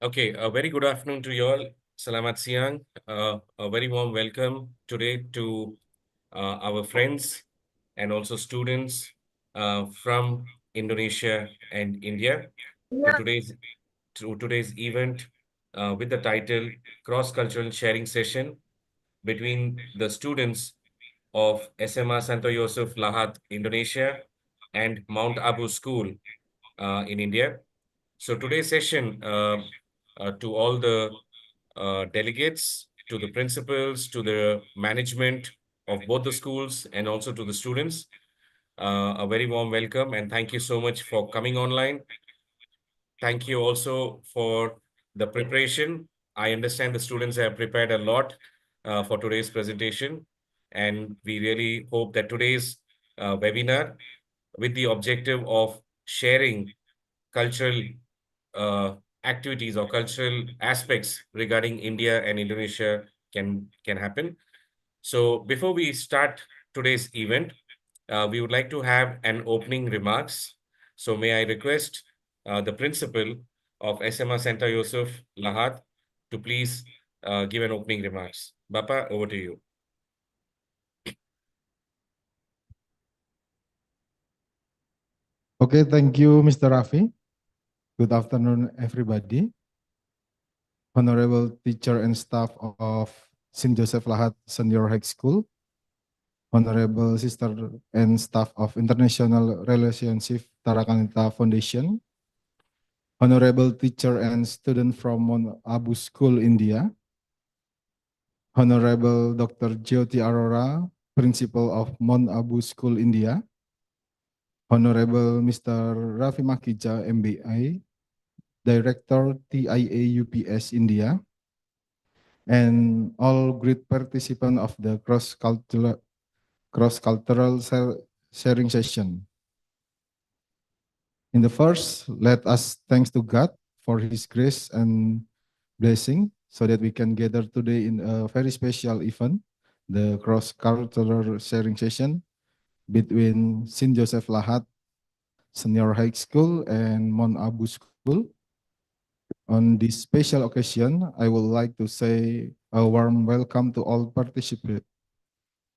Okay, a very good afternoon to you all. Salamat siang. A very warm welcome today to our friends and also students from Indonesia and India to today's event with the title Cross-Cultural Sharing Session between the students of SMA Santo Yosef Lahat, Indonesia, and Mount Abu School in India. So today's session to all the delegates, to the principals, to the management of both the schools, and also to the students, a very warm welcome and thank you so much for coming online. Thank you also for the preparation. I understand the students have prepared a lot for today's presentation, and we really hope that today's webinar, with the objective of sharing cultural uh, activities or cultural aspects regarding India and Indonesia can happen. So before we start today's event, we would like to have an opening remarks. So may I request the principal of SMA Center Yosef Lahat to please give an opening remarks. Bapa, over to you. Okay, thank you, Mr. Rafi. Good afternoon, everybody. Honorable teacher and staff of St. Joseph Lahat Senior High School, Honorable sister and staff of International Relationship Tarakanita Foundation, Honorable teacher and student from Mount Abu School, India, Honorable Dr. Jyoti Arora, Principal of Mount Abu School, India, Honorable Mr. Rafi Makija, MBA, Director TIA UPS India, and all great participants of the cross-cultural sharing session. In the first, let us thanks to God for his grace and blessing so that we can gather today in a very special event, the cross-cultural sharing session between St. Joseph Lahat Senior High School and Mount Abu School. On this special occasion, I would like to say a warm welcome to all participants,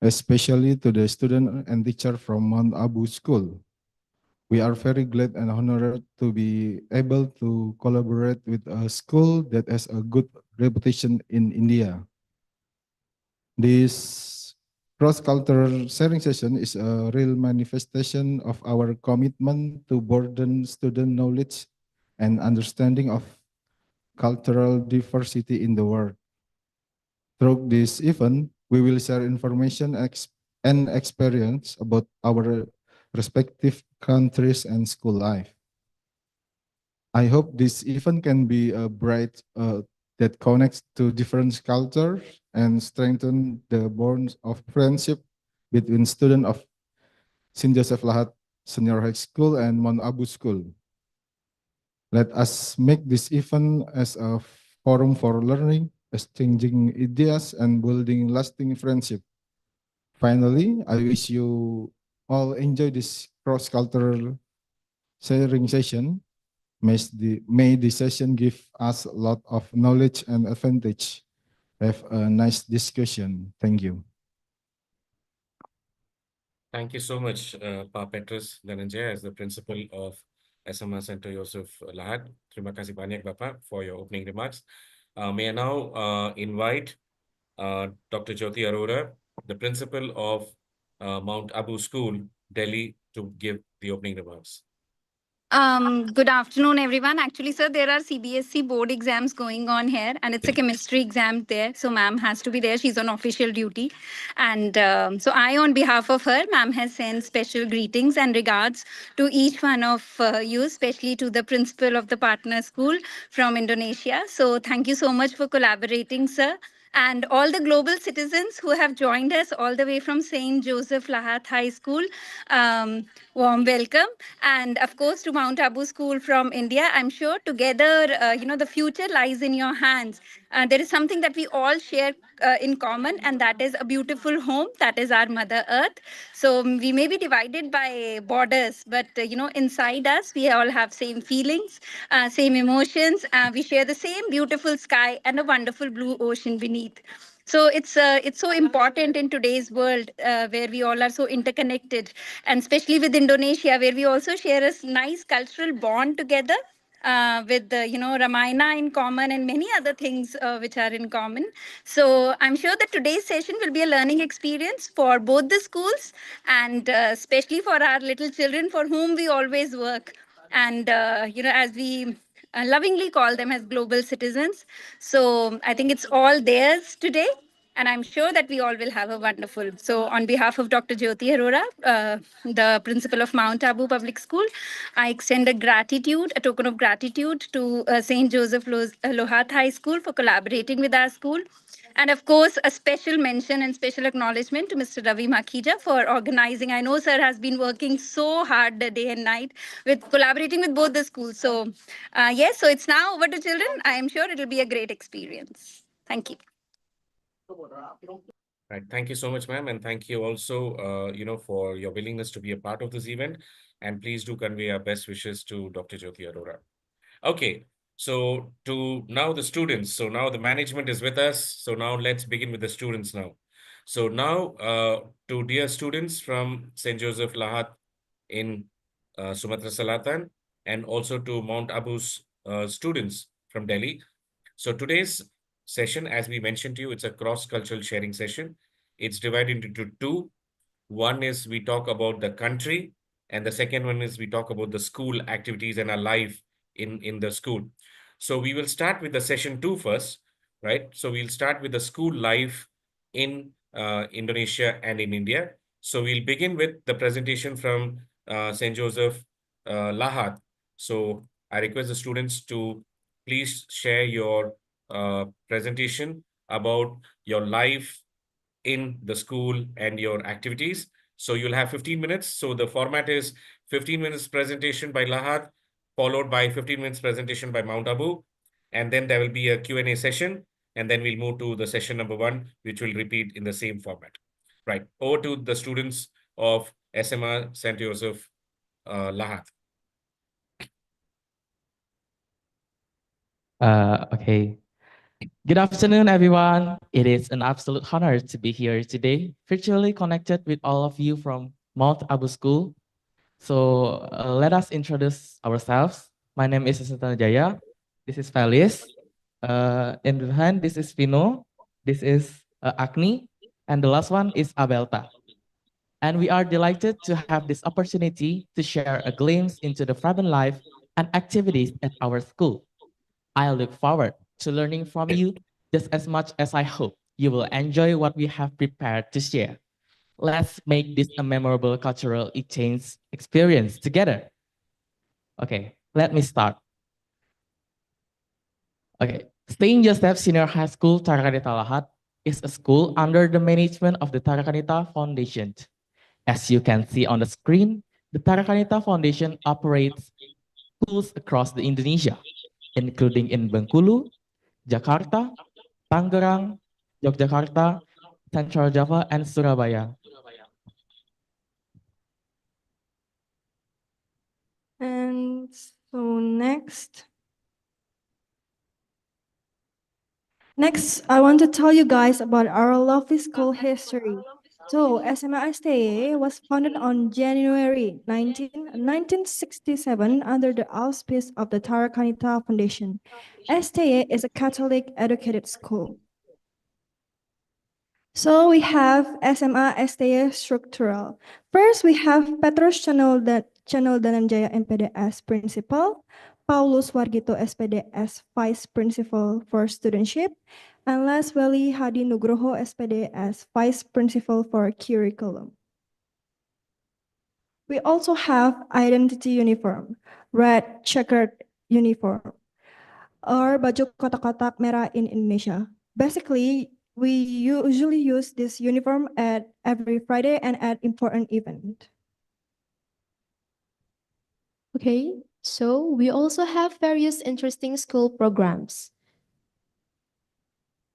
especially to the student and teacher from Mount Abu School. We are very glad and honored to be able to collaborate with a school that has a good reputation in India. This cross-cultural sharing session is a real manifestation of our commitment to broaden student knowledge and understanding of cultural diversity in the world. Through this event, we will share information and experience about our respective countries and school life. I hope this event can be a bright that connects to different cultures and strengthen the bonds of friendship between students of St. Joseph Lahat Senior High School and Mount Abu School. Let us make this event as a forum for learning, exchanging ideas, and building lasting friendship. Finally, I wish you all enjoy this cross-cultural sharing session. May the session give us a lot of knowledge and advantage. Have a nice discussion. Thank you. Thank you so much, Pa Petrus Dhananjaya, as the principal of SMA Center Yosef Lahat. Terima kasih banyak, Bapak, for your opening remarks. May I now invite Dr. Jyoti Arora, the principal of Mount Abu School, Delhi, to give the opening remarks. Good afternoon, everyone. Actually, sir, there are CBSE board exams going on here, and it's a chemistry exam there. So, ma'am has to be there. She's on official duty. And so, I, on behalf of her, ma'am has sent special greetings and regards to each one of you, especially to the principal of the partner school from Indonesia. So, thank you so much for collaborating, sir, and all the global citizens who have joined us all the way from St. Joseph Lahat High School. Warm welcome. And of course, to Mount Abu School from India. I'm sure together, the future lies in your hands. there is something that we all share in common, and that is a beautiful home. That is our Mother Earth. So we may be divided by borders, but inside us, we all have same feelings, same emotions. We share the same beautiful sky and a wonderful blue ocean beneath. So it's so important in today's world where we all are so interconnected, and especially with Indonesia, where we also share a nice cultural bond together with the Ramayana in common and many other things which are in common. So I'm sure that today's session will be a learning experience for both the schools, and especially for our little children for whom we always work. And as we lovingly call them as global citizens. So I think it's all theirs today. And I'm sure that we all will have a wonderful. So, on behalf of Dr. Jyoti Arora, the principal of Mount Abu Public School, I extend a token of gratitude to St. Joseph Lahat High School for collaborating with our school. And of course, a special mention and special acknowledgement to Mr. Ravi Makhija for organizing. I know Sir has been working so hard the day and night with collaborating with both the schools. So, yes, so it's now over to children. I am sure it'll be a great experience. Thank you. Right. Thank you so much, ma'am. And thank you also, for your willingness to be a part of this event. And please do convey our best wishes to Dr. Jyoti Arora. Okay, so to now the students. So now the management is with us. So now let's begin with the students now. So now to dear students from St. Joseph Lahat in Sumatra Selatan, and also to Mount Abu's students from Delhi. So today's session, as we mentioned to you, it's a cross-cultural sharing session. It's divided into two. One is we talk about the country, and the second one is we talk about the school activities and our life in the school. So we will start with the session two first, right? So we'll start with the school life in Indonesia and in India. So we'll begin with the presentation from St. Joseph Lahat. So I request the students to please share your presentation about your life in the school and your activities. So you'll have 15 minutes. So the format is 15 minutes presentation by Lahat, followed by 15 minutes presentation by Mount Abu. And then there will be a Q&A session. And then we'll move to the session number one, which will repeat in the same format. Right. Over to the students of SMA St. Joseph Lahat. Okay. Good afternoon, everyone. It is an absolute honor to be here today, virtually connected with all of you from Mount Abu School. So let us introduce ourselves. My name is Santo. This is Felice. In the hand, this is Vino. This is Agni. And the last one is Abelta. And we are delighted to have this opportunity to share a glimpse into the vibrant life and activities at our school. I look forward to learning from you just as much as I hope you will enjoy what we have prepared to share. Let's make this a memorable cultural exchange experience together. Okay, let me start. Okay, Saint Joseph Senior High School Tarakanita Lahat is a school under the management of the Tarakanita Foundation. As you can see on the screen, the Tarakanita Foundation operates schools across the Indonesia, including in Bengkulu, Jakarta, Tangerang, Yogyakarta, Central Java, and Surabaya. And so next, I want to tell you guys about our lovely school history. So, SMA was founded on January 1967 under the auspice of the Tarakanita Foundation. STA is a Catholic educated school. So we have SMA STA structural. First, we have Petrus Channel Dananjaya MPD as principal, Paulus Wargito SPD as vice principal for studentship, and last Weli Hadi Nugroho SPD as vice principal for curriculum. We also have identity uniform, red checkered uniform, or baju kotak-kotak merah in Indonesia. Basically, we usually use this uniform at every Friday and at important event. Okay, so we also have various interesting school programs.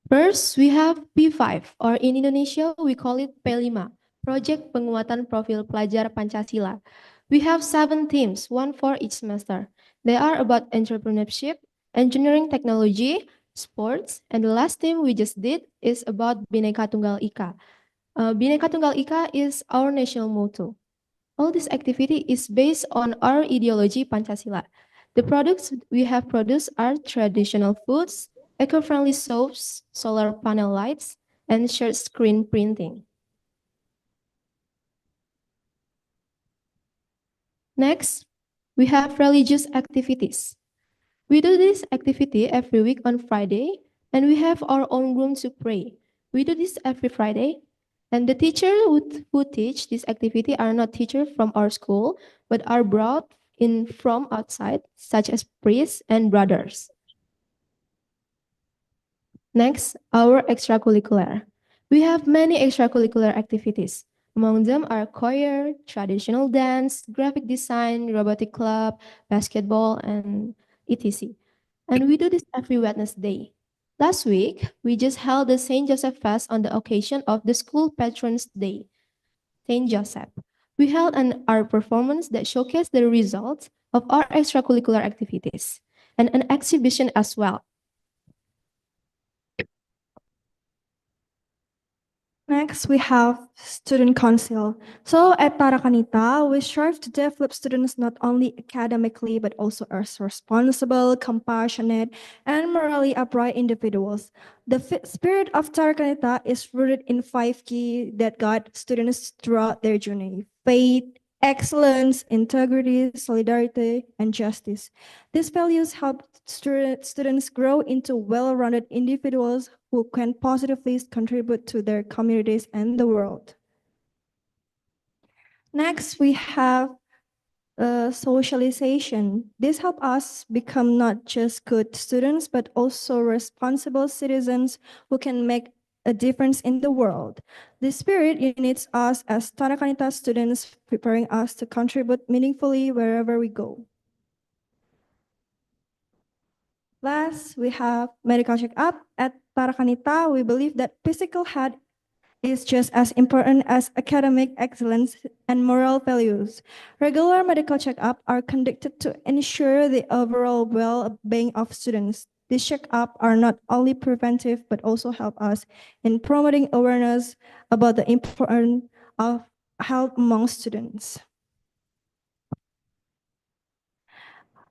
First, we have P5, or in Indonesia, we call it P5, Project Penguatan Profil Pelajar Pancasila. We have 7 themes, one for each semester. They are about entrepreneurship, engineering technology, sports, and the last theme we just did is about Bhinneka Tunggal Ika. Bhinneka Tunggal Ika is our national motto. All this activity is based on our ideology Pancasila. The products we have produced are traditional foods, eco-friendly soaps, solar panel lights, and shirt screen printing. Next, we have religious activities. We do this activity every week on Friday, and we have our own room to pray. We do this every Friday, and the teacher who teach this activity are not teachers from our school, but are brought in from outside, such as priests and brothers. Next, our extracurricular. We have many extracurricular activities. Among them are choir, traditional dance, graphic design, robotic club, basketball, and etc. And we do this every Wednesday. Last week, we just held the St. Joseph Fest on the occasion of the school patron's day, St. Joseph. We held an art performance that showcased the results of our extracurricular activities and an exhibition as well. Next, we have student council. So at Tarakanita, we strive to develop students not only academically, but also as responsible, compassionate, and morally upright individuals. The spirit of Tarakanita is rooted in 5 key that guide students throughout their journey: faith, excellence, integrity, solidarity, and justice. These values help students grow into well-rounded individuals who can positively contribute to their communities and the world. Next, we have socialization. This helps us become not just good students, but also responsible citizens who can make a difference in the world. This spirit unites us as Tarakanita students, preparing us to contribute meaningfully wherever we go. Last, we have medical checkup. At Tarakanita, we believe that physical health is just as important as academic excellence and moral values. Regular medical checkups are conducted to ensure the overall well-being of students. These checkups are not only preventive, but also help us in promoting awareness about the importance of health among students.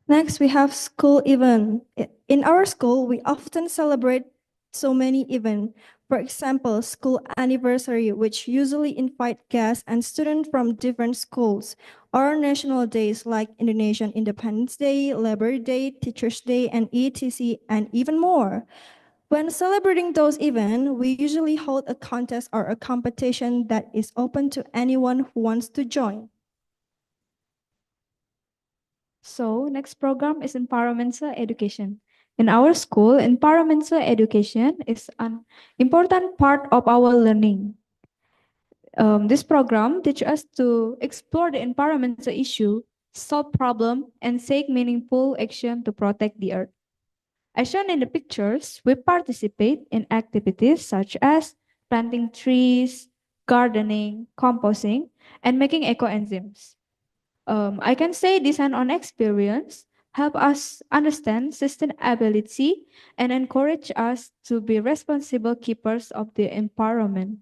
Next, we have school event. In our school, we often celebrate so many events. For example, school anniversary, which usually invite guests and students from different schools, or national days like Indonesian Independence Day, Labor Day, Teachers Day, and etc., and even more. When celebrating those events, we usually hold a contest or a competition that is open to anyone who wants to join. So next program is environmental education. In our school, environmental education is an important part of our learning. This program teaches us to explore the environmental issue, solve problem, and take meaningful action to protect the earth. As shown in the pictures, we participate in activities such as planting trees, gardening, composting, and making ecoenzymes. I can say this hands-on experience help us understand sustainability and encourage us to be responsible keepers of the environment.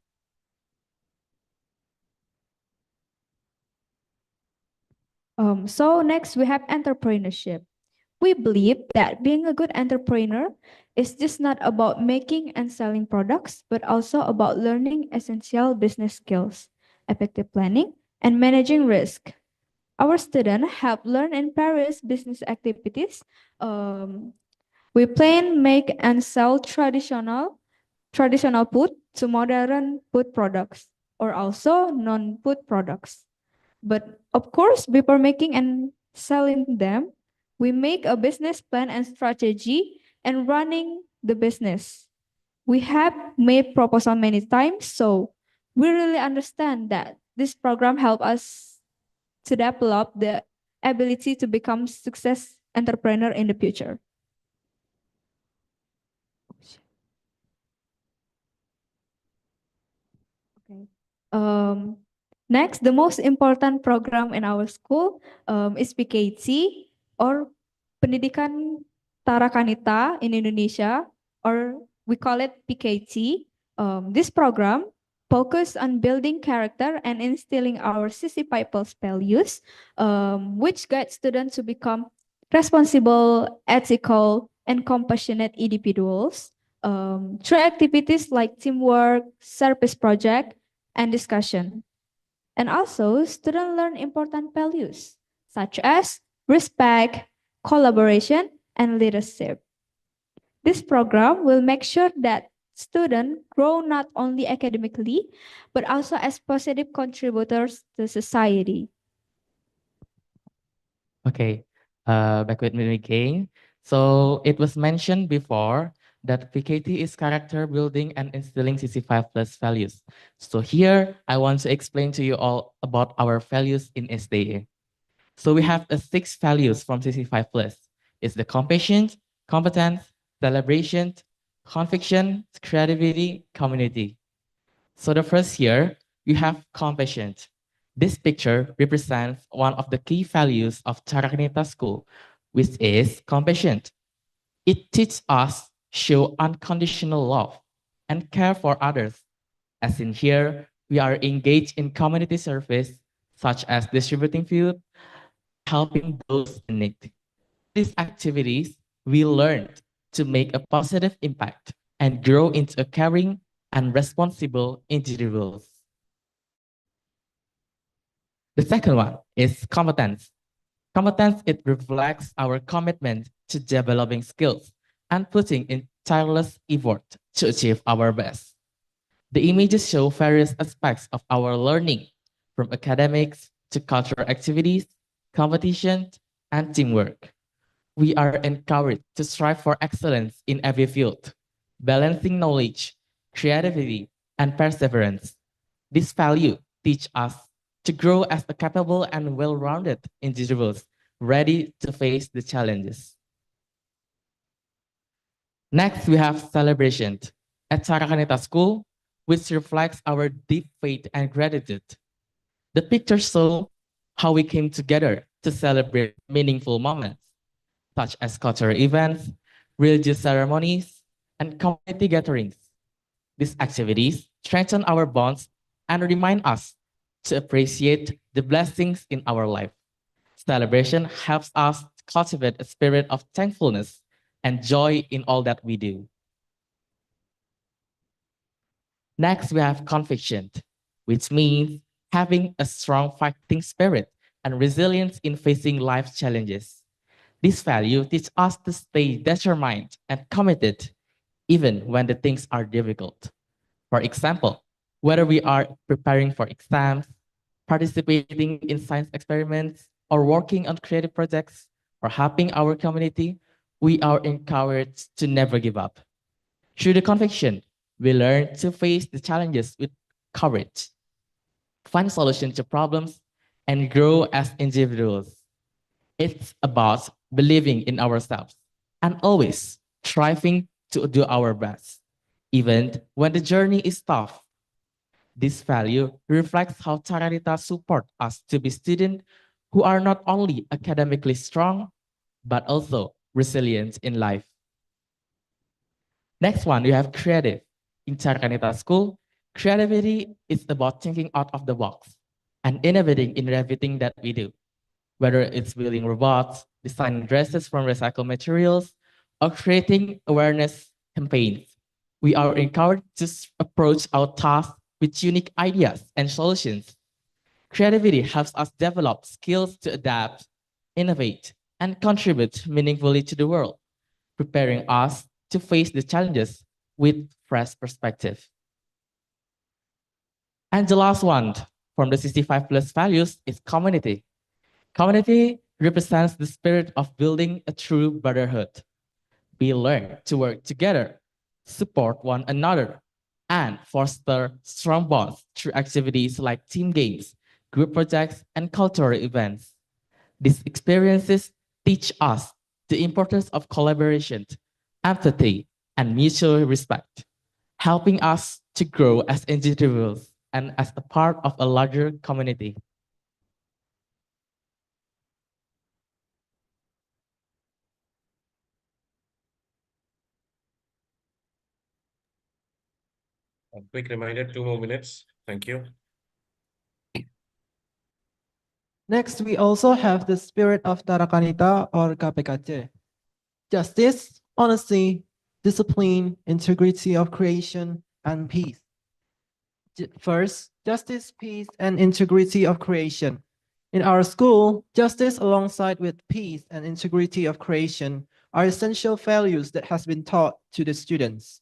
So next we have entrepreneurship. We believe that being a good entrepreneur is just not about making and selling products, but also about learning essential business skills, effective planning, and managing risk. Our students have learned in various business activities. We plan, make, and sell traditional food to modern food products, or also non-food products. But of course, before making and selling them, we make a business plan and strategy and running the business. We have made proposal many times, so we really understand that this program help us to develop the ability to become success entrepreneur in the future. Next, the most important program in our school is PKC, or Pendidikan Tarakanita in Indonesia, or we call it PKT. This program focus on building character and instilling our CC People's values, which guide students to become responsible, ethical, and compassionate individuals through activities like teamwork, service project, and discussion. And also, students learn important values such as respect, collaboration, and leadership. This program will make sure that students grow not only academically, but also as positive contributors to society. Okay, back with me again. So it was mentioned before that PKT is character building and instilling CC5 plus values. So here I want to explain to you all about our values in SDA. So we have 6 values from CC5 plus. It's the compassion, competence, celebration, conviction, creativity, community. So the first here, you have compassion. This picture represents one of the key values of Charakanita School, which is compassion. It teaches us show unconditional love and care for others. As in here, we are engaged in community service, such as distributing food, helping those in need. These activities, we learned to make a positive impact and grow into a caring and responsible individuals. The second one is competence. Competence, it reflects our commitment to developing skills and putting in tireless effort to achieve our best. The images show various aspects of our learning, from academics to cultural activities, competition, and teamwork. We are encouraged to strive for excellence in every field, balancing knowledge, creativity, and perseverance. This value teach us to grow as a capable and well-rounded individuals ready to face the challenges. Next, we have celebration at Charakanita School, which reflects our deep faith and gratitude. The pictures show how we came together to celebrate meaningful moments, such as cultural events, religious ceremonies, and community gatherings. These activities strengthen our bonds and remind us to appreciate the blessings in our life. Celebration helps us cultivate a spirit of thankfulness and joy in all that we do. Next, we have conviction, which means having a strong fighting spirit and resilience in facing life challenges. This value teaches us to stay determined and committed even when the things are difficult. For example, whether we are preparing for exams, participating in science experiments, or working on creative projects, or helping our community, we are encouraged to never give up. Through the conviction, we learn to face the challenges with courage, find solutions to problems, and grow as individuals. It's about believing in ourselves and always striving to do our best, even when the journey is tough. This value reflects how Charita support us to be students who are not only academically strong, but also resilient in life. Next one, we have creative. In Charkanita School, creativity is about thinking out of the box and innovating in everything that we do, whether it's building robots, designing dresses from recycled materials, or creating awareness campaigns. We are encouraged to approach our tasks with unique ideas and solutions. Creativity helps us develop skills to adapt, innovate, and contribute meaningfully to the world, preparing us to face the challenges with fresh perspective. And the last one from the 65 plus values is community. Community represents the spirit of building a true brotherhood. We learn to work together, support one another, and foster strong bonds through activities like team games, group projects, and cultural events. These experiences teach us the importance of collaboration, empathy, and mutual respect, helping us to grow as individuals and as a part of a larger community. A quick reminder, 2 more minutes. Thank you. Next, we also have the spirit of Tarakanita or KPKC. Justice, honesty, discipline, integrity of creation, and peace. First, justice, peace, and integrity of creation. In our school, justice alongside with peace and integrity of creation are essential values that has been taught to the students.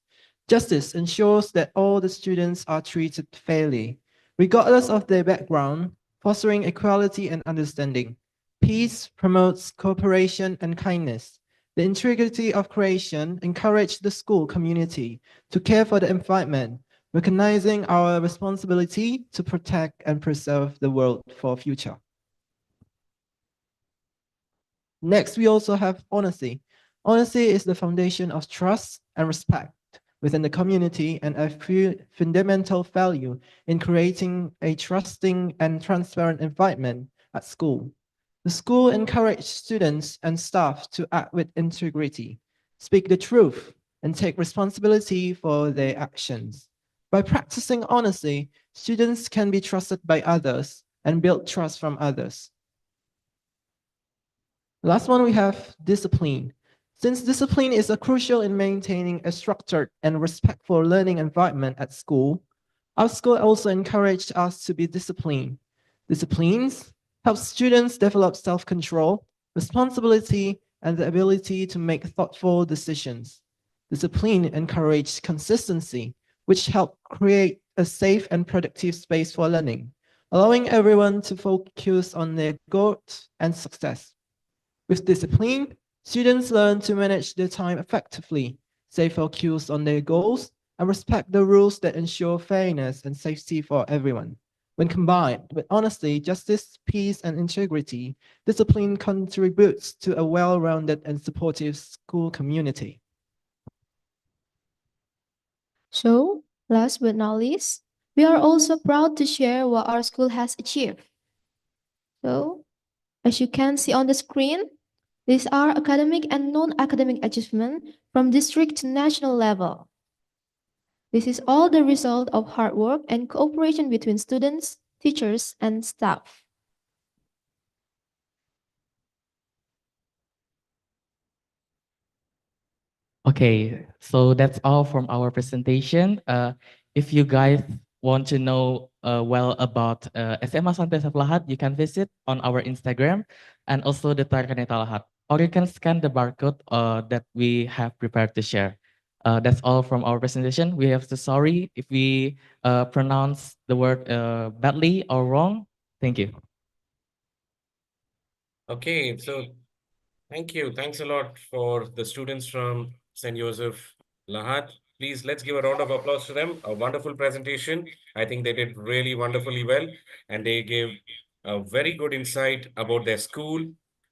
Justice ensures that all the students are treated fairly, regardless of their background, fostering equality and understanding. Peace promotes cooperation and kindness. The integrity of creation encourages the school community to care for the environment, recognizing our responsibility to protect and preserve the world for future. Next, we also have honesty. Honesty is the foundation of trust and respect within the community and a fundamental value in creating a trusting and transparent environment at school. The school encourages students and staff to act with integrity, speak the truth, and take responsibility for their actions. By practicing honesty, students can be trusted by others and build trust from others. Last one, we have discipline. Since discipline is crucial in maintaining a structured and respectful learning environment at school, our school also encouraged us to be disciplined. Disciplines help students develop self-control, responsibility, and the ability to make thoughtful decisions. Discipline encourages consistency, which help create a safe and productive space for learning, allowing everyone to focus on their growth and success. With discipline, students learn to manage their time effectively, stay focused on their goals, and respect the rules that ensure fairness and safety for everyone. When combined with honesty, justice, peace, and integrity, discipline contributes to a well-rounded and supportive school community. So, last but not least, we are also proud to share what our school has achieved. So, as you can see on the screen, these are academic and non-academic achievements from district to national level. This is all the result of hard work and cooperation between students, teachers, and staff. Okay, so that's all from our presentation. If you guys want to know well about SMA Santo Lahat, you can visit on our Instagram and also the Tarkaneta Lahat. Or you can scan the barcode that we have prepared to share. That's all from our presentation. We have to sorry if we pronounce the word badly or wrong. Thank you. Okay, so thank you. Thanks a lot for the students from St. Joseph Lahat. Please, let's give a round of applause to them. A wonderful presentation. I think they did really wonderfully well, and they gave a very good insight about their school,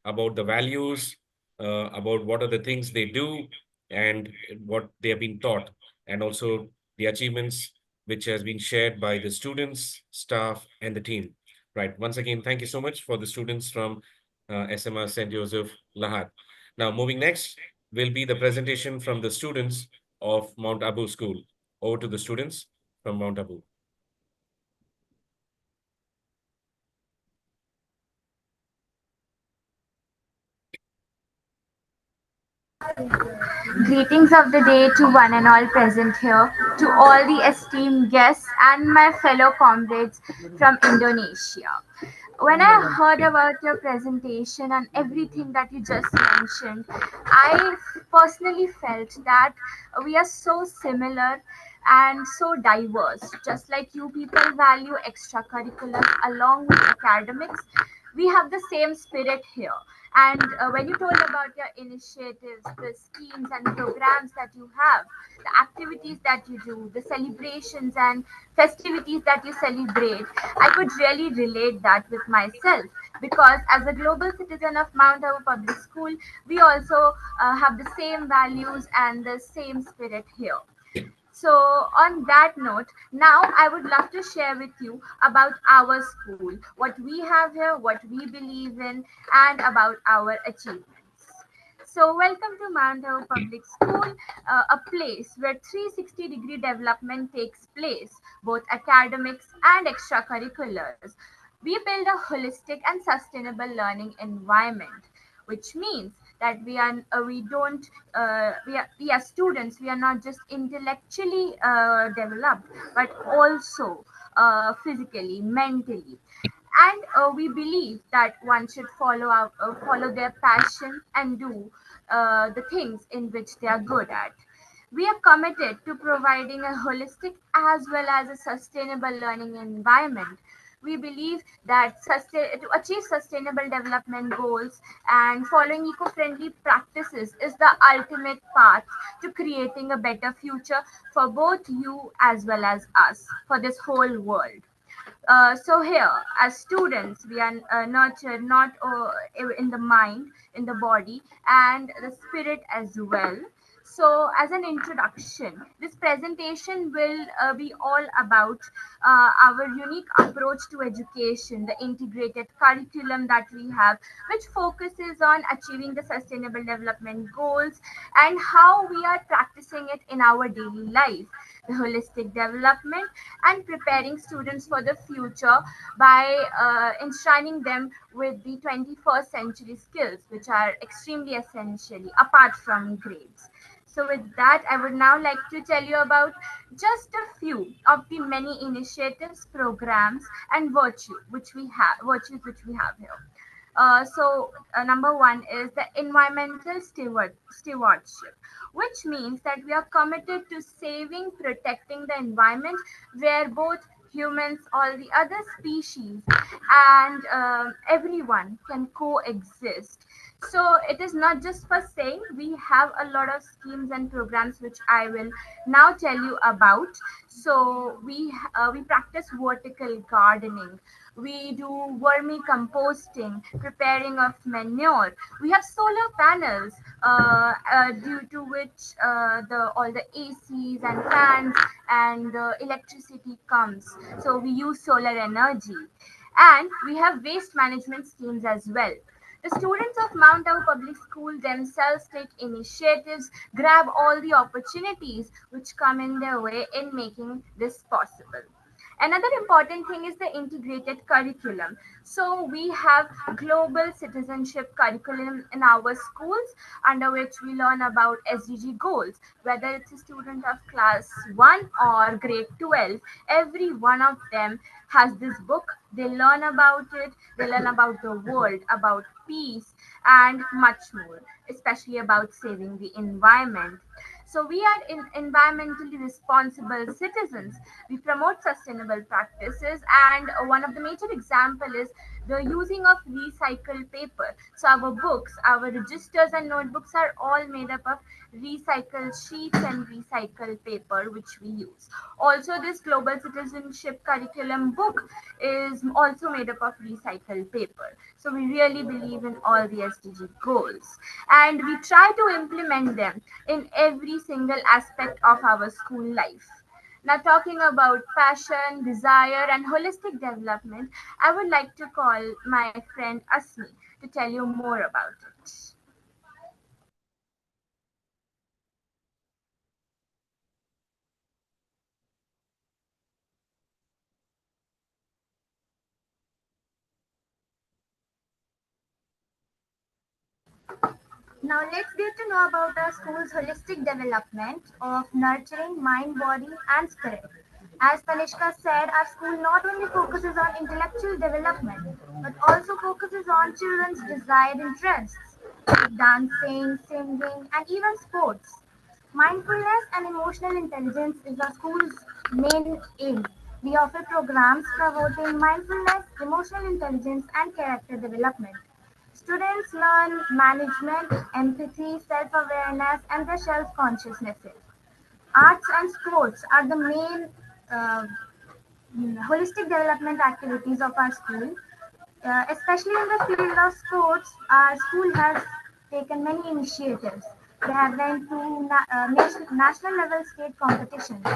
about the values, about what are the things they do, and what they have been taught, and also the achievements which has been shared by the students, staff, and the team. Right. Once again, thank you so much for the students from SMA St. Joseph Lahat. Now, moving next will be the presentation from the students of Mount Abu School. Over to the students from Mount Abu. Greetings of the day to one and all present here, to all the esteemed guests and my fellow comrades from Indonesia. When I heard about your presentation and everything that you just mentioned, I personally felt that we are so similar and so diverse. Just like you people value extracurriculum along with academics, we have the same spirit here. And when you told about your initiatives, the schemes and programs that you have, the activities that you do, the celebrations and festivities that you celebrate, I could really relate that with myself, because as a global citizen of Mount Abu Public School, we also have the same values and the same spirit here. So, on that note, now I would love to share with you about our school, what we have here, what we believe in, and about our achievements. So, welcome to Mount Hope Public School, a place where 360-degree development takes place, both academics and extracurriculars. We build a holistic and sustainable learning environment, which means that we don't we are students. We are not just intellectually developed, but also physically, mentally, and we believe that one should follow their passion and do the things in which they are good at. We are committed to providing a holistic as well as a sustainable learning environment. We believe that to achieve sustainable development goals and following eco-friendly practices is the ultimate path to creating a better future for both you as well as us, for this whole world. So here, as students, we are nurtured not in the mind, in the body, and the spirit as well. So, as an introduction, this presentation will be all about our unique approach to education, the integrated curriculum that we have, which focuses on achieving the sustainable development goals and how we are practicing it in our daily life, the holistic development, and preparing students for the future by enshrining them with the 21st century skills, which are extremely essentially apart from grades. So, with that, I would now like to tell you about just a few of the many initiatives, programs, and virtues which we have here. Number one is the environmental stewardship, which means that we are committed to saving, protecting the environment where both humans, all the other species, and everyone can coexist. So it is not just for saying, we have a lot of schemes and programs which I will now tell you about. So we practice vertical gardening, we do vermicomposting, preparing of manure. We have solar panels, due to which the all the ACs and fans and electricity comes. So we use solar energy, and we have waste management schemes as well. The students of Mount Abu Public School themselves take initiatives, grab all the opportunities which come in their way in making this possible. Another important thing is the integrated curriculum. So we have global citizenship curriculum in our schools, under which we learn about SDG goals. Whether it's a student of class 1 or grade 12, every one of them has this book. They learn about it, they learn about the world, about peace, and much more, especially about saving the environment. So we are environmentally responsible citizens. We promote sustainable practices, and one of the major example is the using of recycled paper. So our books, our registers and notebooks are all made up of recycled sheets and recycled paper, which we use. Also, this global citizenship curriculum book is also made up of recycled paper. So we really believe in all the SDG goals, and we try to implement them in every single aspect of our school life. Now, talking about passion, desire, and holistic development, I would like to call my friend Asmi to tell you more about it. Now let's get to know about our school's holistic development of nurturing mind, body, and spirit. As Tanishka said, our school not only focuses on intellectual development but also focuses on children's desired interests like dancing, singing, and even sports. Mindfulness and emotional intelligence is our school's main aim. We offer programs promoting mindfulness, emotional intelligence, and character development. Students learn management, empathy, self-awareness, and their self-consciousness. Arts and sports are the main uh, holistic development activities of our school. Especially in the field of sports, our school has taken many initiatives. They have went to national level state competitions.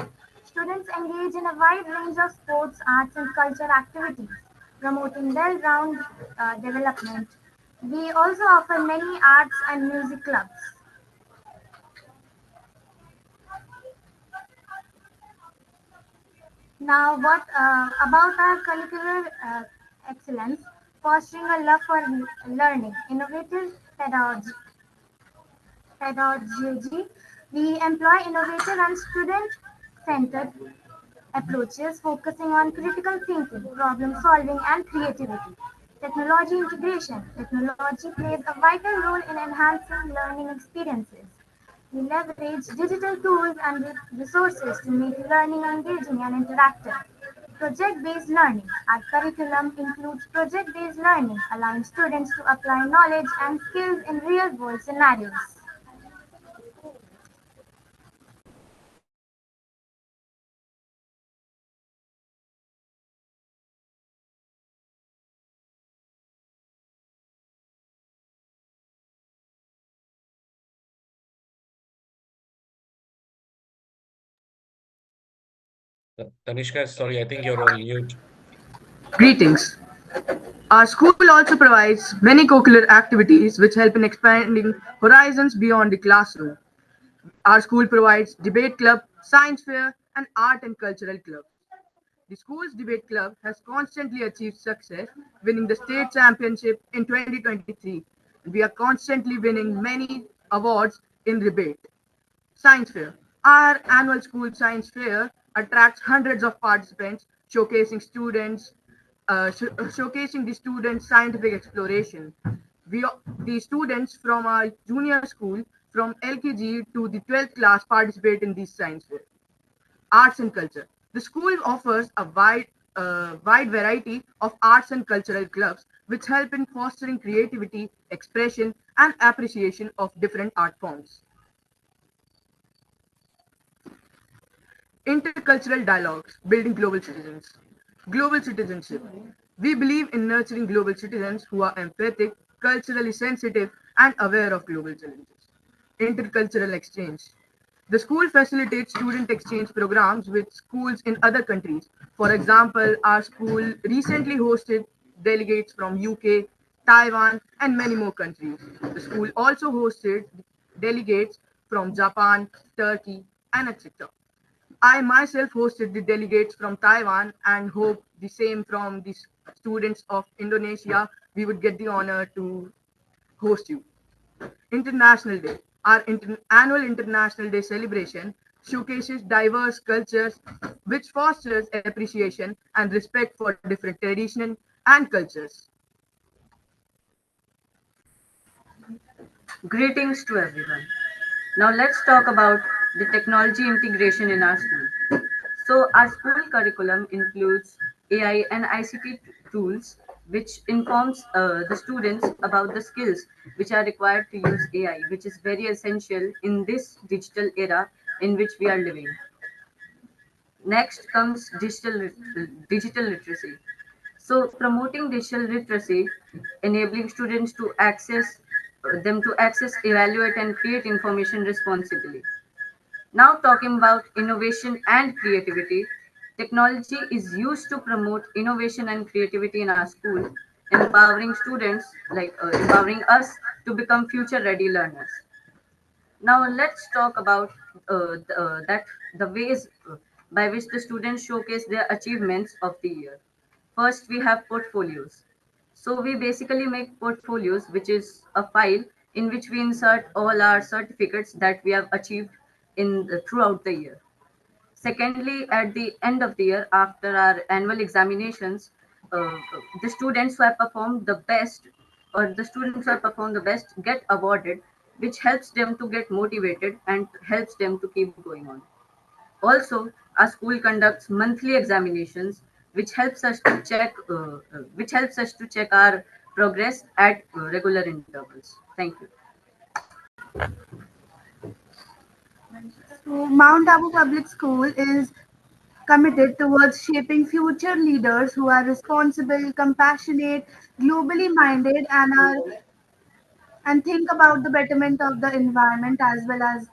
Students engage in a wide range of sports, arts, and culture activities, promoting well-rounded development. We also offer many arts and music clubs. Now, what about our curricular excellence? Fostering a love for learning, innovative pedagogy. We employ innovative and student-centered approaches focusing on critical thinking, problem solving, and creativity. Technology integration. Technology plays a vital role in enhancing learning experiences. We leverage digital tools and resources to make learning engaging and interactive. Project-based learning. Our curriculum includes project-based learning, allowing students to apply knowledge and skills in real-world scenarios. Tanishka, sorry, I think you're on mute. Greetings. Our school also provides many co-curricular activities which help in expanding horizons beyond the classroom. Our school provides debate club, science fair, and art and cultural clubs. The school's debate club has constantly achieved success, winning the state championship in 2023. We are constantly winning many awards in debate. Science fair. Our annual school science fair attracts hundreds of participants, showcasing the students' scientific exploration. The students from our junior school, from LKG to the 12th class, participate in this science fair. Arts and culture. The school offers a wide variety of arts and cultural clubs, which help in fostering creativity, expression, and appreciation of different art forms. Intercultural dialogues, building global citizens. Global citizenship. We believe in nurturing global citizens who are empathic, culturally sensitive, and aware of global challenges. Intercultural exchange. The school facilitates student exchange programs with schools in other countries. For example, our school recently hosted delegates from UK, Taiwan, and many more countries. The school also hosted delegates from Japan, Turkey, and etc. I myself hosted the delegates from Taiwan and hope the same from the students of Indonesia. We would get the honor to host you. International Day. Our annual International Day celebration showcases diverse cultures which fosters appreciation and respect for different traditions and cultures. Greetings to everyone. Now let's talk about the technology integration in our school. So our school curriculum includes AI and ICT tools which informs the students about the skills which are required to use AI, which is very essential in this digital era in which we are living. Next comes digital literacy. So promoting digital literacy, enabling students to access, evaluate, and create information responsibly. Now talking about innovation and creativity, technology is used to promote innovation and creativity in our school, empowering us to become future-ready learners. Now let's talk about the ways by which the students showcase their achievements of the year. First, we have portfolios. So we basically make portfolios, which is a file in which we insert all our certificates that we have achieved throughout the year. Secondly, at the end of the year, after our annual examinations, uh, the students who have performed the best the students who have performed the best get awarded, which helps them to get motivated and helps them to keep going on. Also, our school conducts monthly examinations, which helps us to check our progress at regular intervals. Thank you. So Mount Abu Public School is committed towards shaping future leaders who are responsible, compassionate, globally minded, and are and think about the betterment of the environment as well as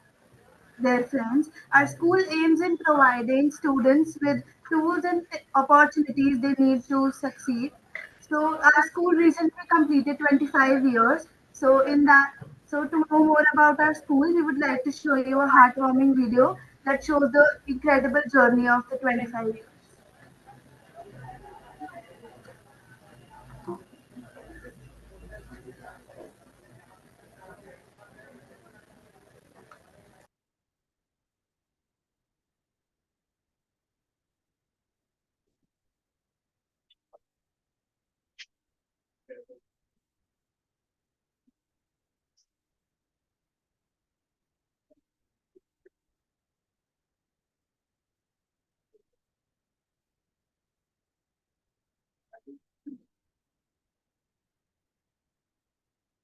their friends. Our school aims in providing students with tools and opportunities they need to succeed. So our school recently completed 25 years. So to know more about our school, we would like to show you a heartwarming video that shows the incredible journey of the 25 years.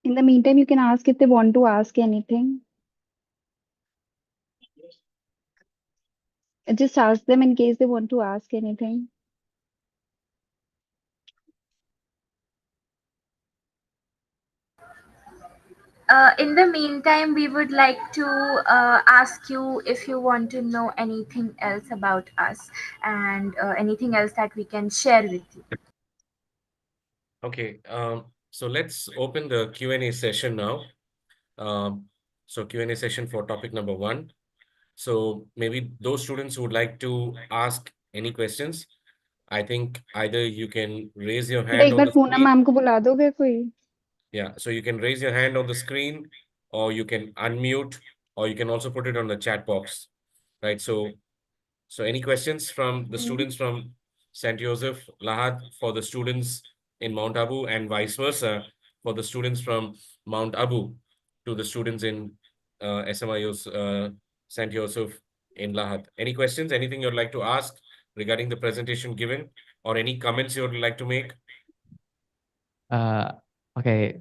In the meantime, you can ask if they want to ask anything. Just ask them in case they want to ask anything. In the meantime, we would like to ask you if you want to know anything else about us and anything else that we can share with you. Okay, so let's open the Q&A session now. So Q&A session for topic number 1. So maybe those students who would like to ask any questions, I think either you can raise your बेटा hand एक on bar the Poonam screen. Ma'am को बुला दोगे कोई? Yeah, so you can raise your hand on the screen, or you can unmute, or you can also put it on the chat box, right? So any questions from the students from St. Joseph, Lahat, for the students in Mount Abu, and vice versa for the students from Mount Abu to the students in SMIO's St. Joseph in Lahat. Any questions? Anything you'd like to ask regarding the presentation given, or any comments you would like to make? Uh, okay.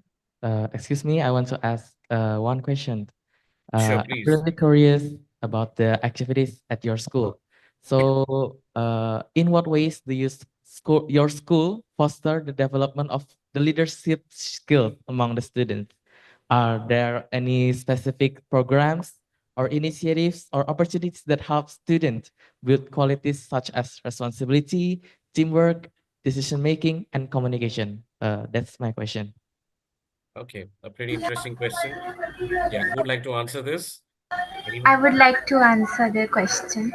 Excuse me, I want to ask one question. Sure, I'm please. really curious about the activities at your school. So, in what ways do your school foster the development of the leadership skill among the students? Are there any specific programs or initiatives or opportunities that help students build qualities such as responsibility, teamwork, decision making, and communication? That's my question. Okay, a pretty interesting question. Yeah, who would like to answer this? I Anyone? would like to answer the question.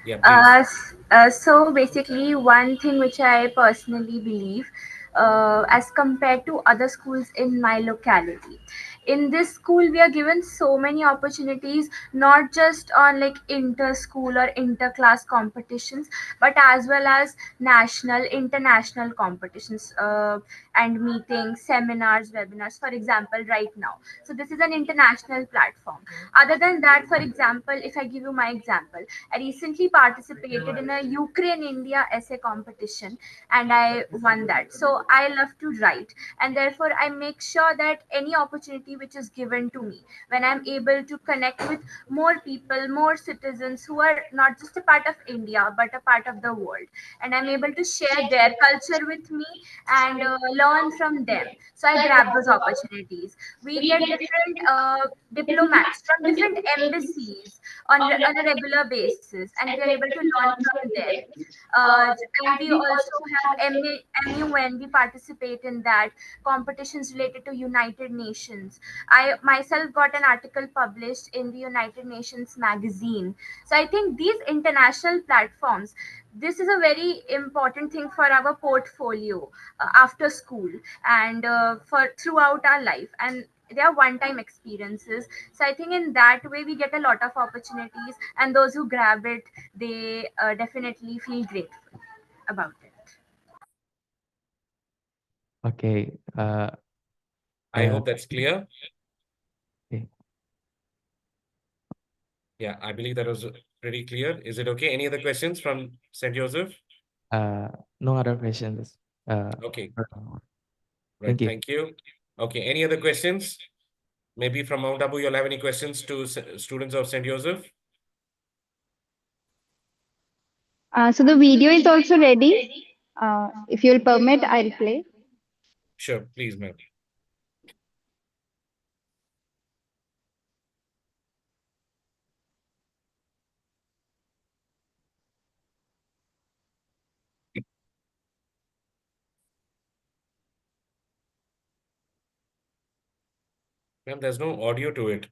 Yeah, please. So basically, one thing which I personally believe, as compared to other schools in my locality, in this school we are given so many opportunities, not just on like inter-school or inter-class competitions, but as well as national, international competitions, and meetings, seminars, webinars. For example, right now, so this is an international platform. Other than that, for example, if I give you my example, I recently participated in a Ukraine India essay competition and I won that. So I love to write, and therefore I make sure that any opportunity which is given to me, when I'm able to connect with more people, more citizens who are not just a part of India but a part of the world, and I'm able to share their culture with me and learn from them. So I grab those opportunities. We get different diplomats from different embassies on a regular basis, and we are able to learn from them. And we also have MUN. We participate in that competitions related to United Nations. I myself got an article published in the United Nations magazine. So I think these international platforms, this is a very important thing for our portfolio after school and for throughout our life, and they are one time experiences. So I think in that way we get a lot of opportunities, and those who grab it, they definitely feel grateful about it. Okay. I Uh, hope that's clear. okay. Yeah, I believe that was pretty clear. Is it okay? Any other questions from St. Joseph? Uh, no other questions. Okay, right. Thank you. Thank you. Okay, any other questions? Maybe from Mount Abu, you'll have any questions to students of St. Joseph? So the video is also ready. If you'll permit, I'll play. Sure, please, ma'am. Ma'am, there's no audio to it.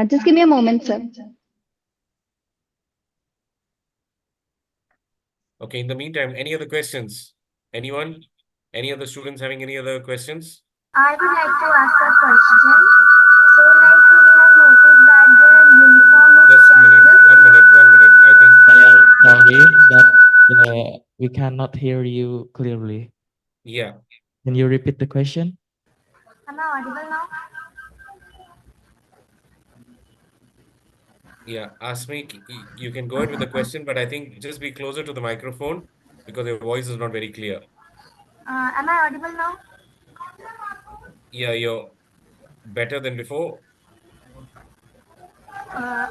Just give me a moment, sir. Okay, in the meantime, any other questions? Anyone? Any other students having any other questions? I would like to ask a question. So, like, we have noticed that the uniform is Just a minute, checked. 1 minute, 1 minute. I think. Sorry, but we cannot hear you clearly. Yeah. Can you repeat the question? Am I audible now? Yeah, Asmik, you can go ahead with the question, but I think just be closer to the microphone because your voice is not very clear. Am I audible now? Yeah, you're better than before.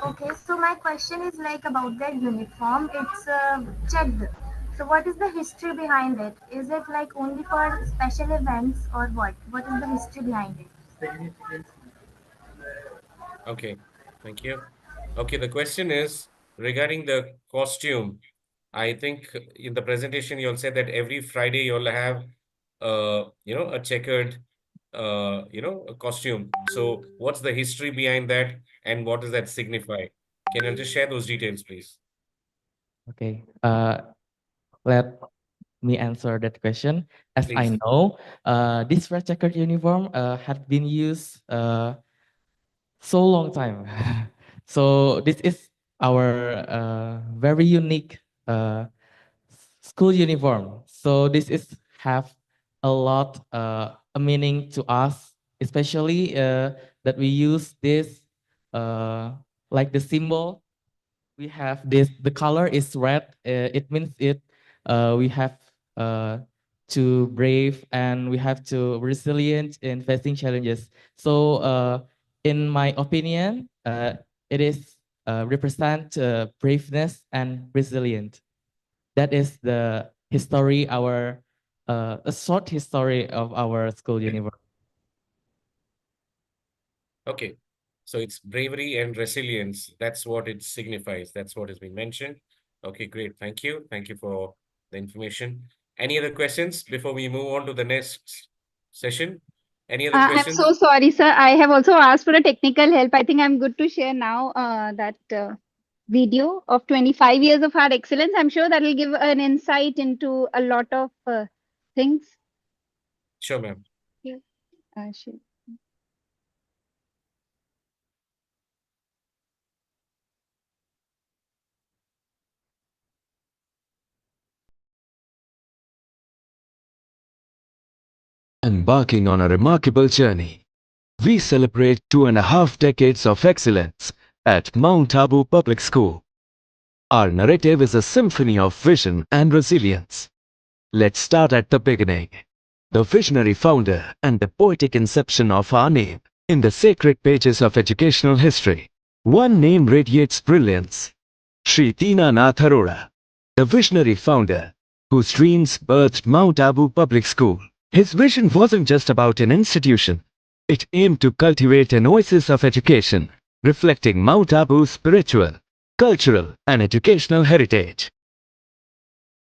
Okay, so my question is like about that uniform. It's checked. So, what is the history behind it? Is it like only for special events or what? What is the history behind it? Okay, thank you. Okay, the question is regarding the costume. I think in the presentation you'll say that every Friday you'll have a checkered a costume. So what's the history behind that and what does that signify? Can you just share those details, please? Okay. Let me answer that question. As I Please. know, this red checkered uniform had been used so long time. So this is our very unique school uniform. So this is have a lot a meaning to us, especially that we use this like the symbol. We have this. The color is red. It means we have to brave and we have to resilient in facing challenges. So in my opinion, it is represent braveness and resilient. That is the history, our a short history of our school universe. Okay. So it's bravery and resilience. That's what it signifies. That's what has been mentioned. Okay, great. Thank you. Thank you for the information. Any other questions before we move on to the next session? Any other I'm questions? so sorry, sir. I have also asked for a technical help. I think I'm good to share now that video of 25 years of our excellence. I'm sure that will give an insight into a lot of things. Sure, ma'am. Yeah. Sure. Embarking on a remarkable journey, we celebrate 2.5 decades of excellence at Mount Abu Public School. Our narrative is a symphony of vision and resilience. Let's start at the beginning. The visionary founder and the poetic inception of our name. In the sacred pages of educational history, one name radiates brilliance. Sri Dinanath Arora, the visionary founder, whose dreams birthed Mount Abu Public School. His vision wasn't just about an institution. It aimed to cultivate an oasis of education, reflecting Mount Abu's spiritual, cultural, and educational heritage.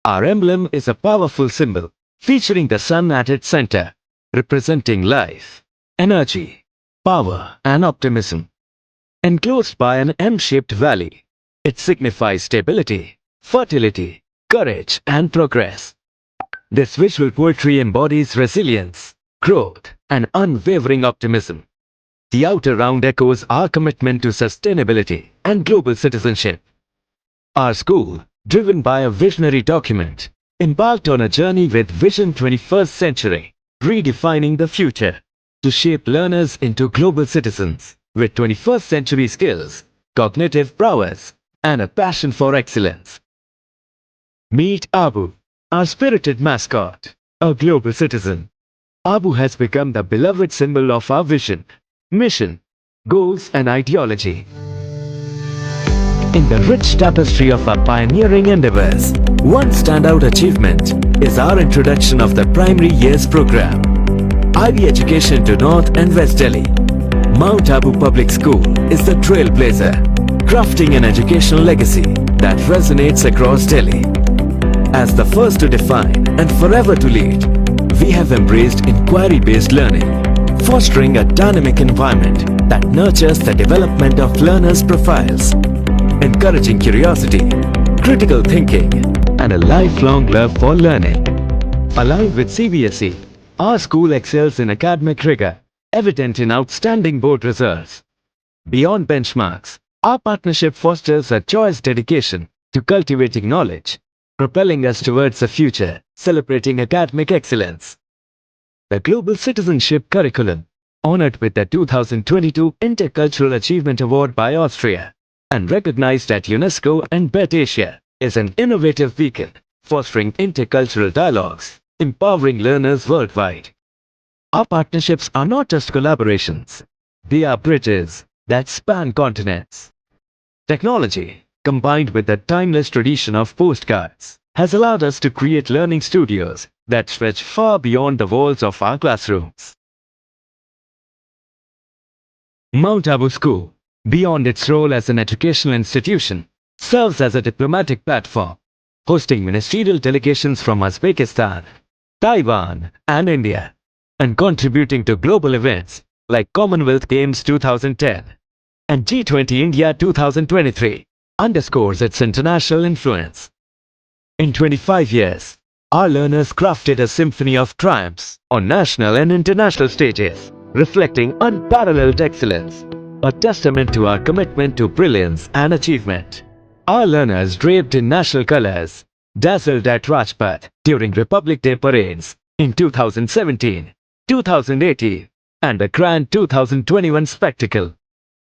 Our emblem is a powerful symbol, featuring the sun at its center, representing life, energy, power, and optimism. Enclosed by an M-shaped valley, it signifies stability, fertility, courage, and progress. This visual poetry embodies resilience, growth, and unwavering optimism. The outer round echoes our commitment to sustainability and global citizenship. Our school, driven by a visionary document, embarked on a journey with Vision 21st Century, redefining the future to shape learners into global citizens with 21st century skills, cognitive prowess, and a passion for excellence. Meet Abu, our spirited mascot, a global citizen. Abu has become the beloved symbol of our vision, mission, goals, and ideology. In the rich tapestry of our pioneering endeavors, one standout achievement is our introduction of the primary years program. IB education to North and West Delhi. Mount Abu Public School is the trailblazer, crafting an educational legacy that resonates across Delhi. As the first to define and forever to lead, we have embraced inquiry-based learning, fostering a dynamic environment that nurtures the development of learners' profiles, encouraging curiosity, critical thinking, and a lifelong love for learning. Aligned with CBSE, our school excels in academic rigor, evident in outstanding board results. Beyond benchmarks, our partnership fosters a joyous dedication to cultivating knowledge, propelling us towards a future celebrating academic excellence. The Global Citizenship Curriculum, honored with the 2022 Intercultural Achievement Award by Austria, and recognized at UNESCO and BET Asia, is an innovative beacon fostering intercultural dialogues, empowering learners worldwide. Our partnerships are not just collaborations, they are bridges that span continents. Technology, combined with the timeless tradition of postcards, has allowed us to create learning studios that stretch far beyond the walls of our classrooms. Mount Abu School, beyond its role as an educational institution, serves as a diplomatic platform, hosting ministerial delegations from Uzbekistan, Taiwan, and India, and contributing to global events like Commonwealth Games 2010 and G20 India 2023, underscores its international influence. In 25 years, our learners crafted a symphony of triumphs on national and international stages, reflecting unparalleled excellence, a testament to our commitment to brilliance and achievement. Our learners, draped in national colors, dazzled at Rajpath during Republic Day parades in 2017, 2018, and the grand 2021 spectacle.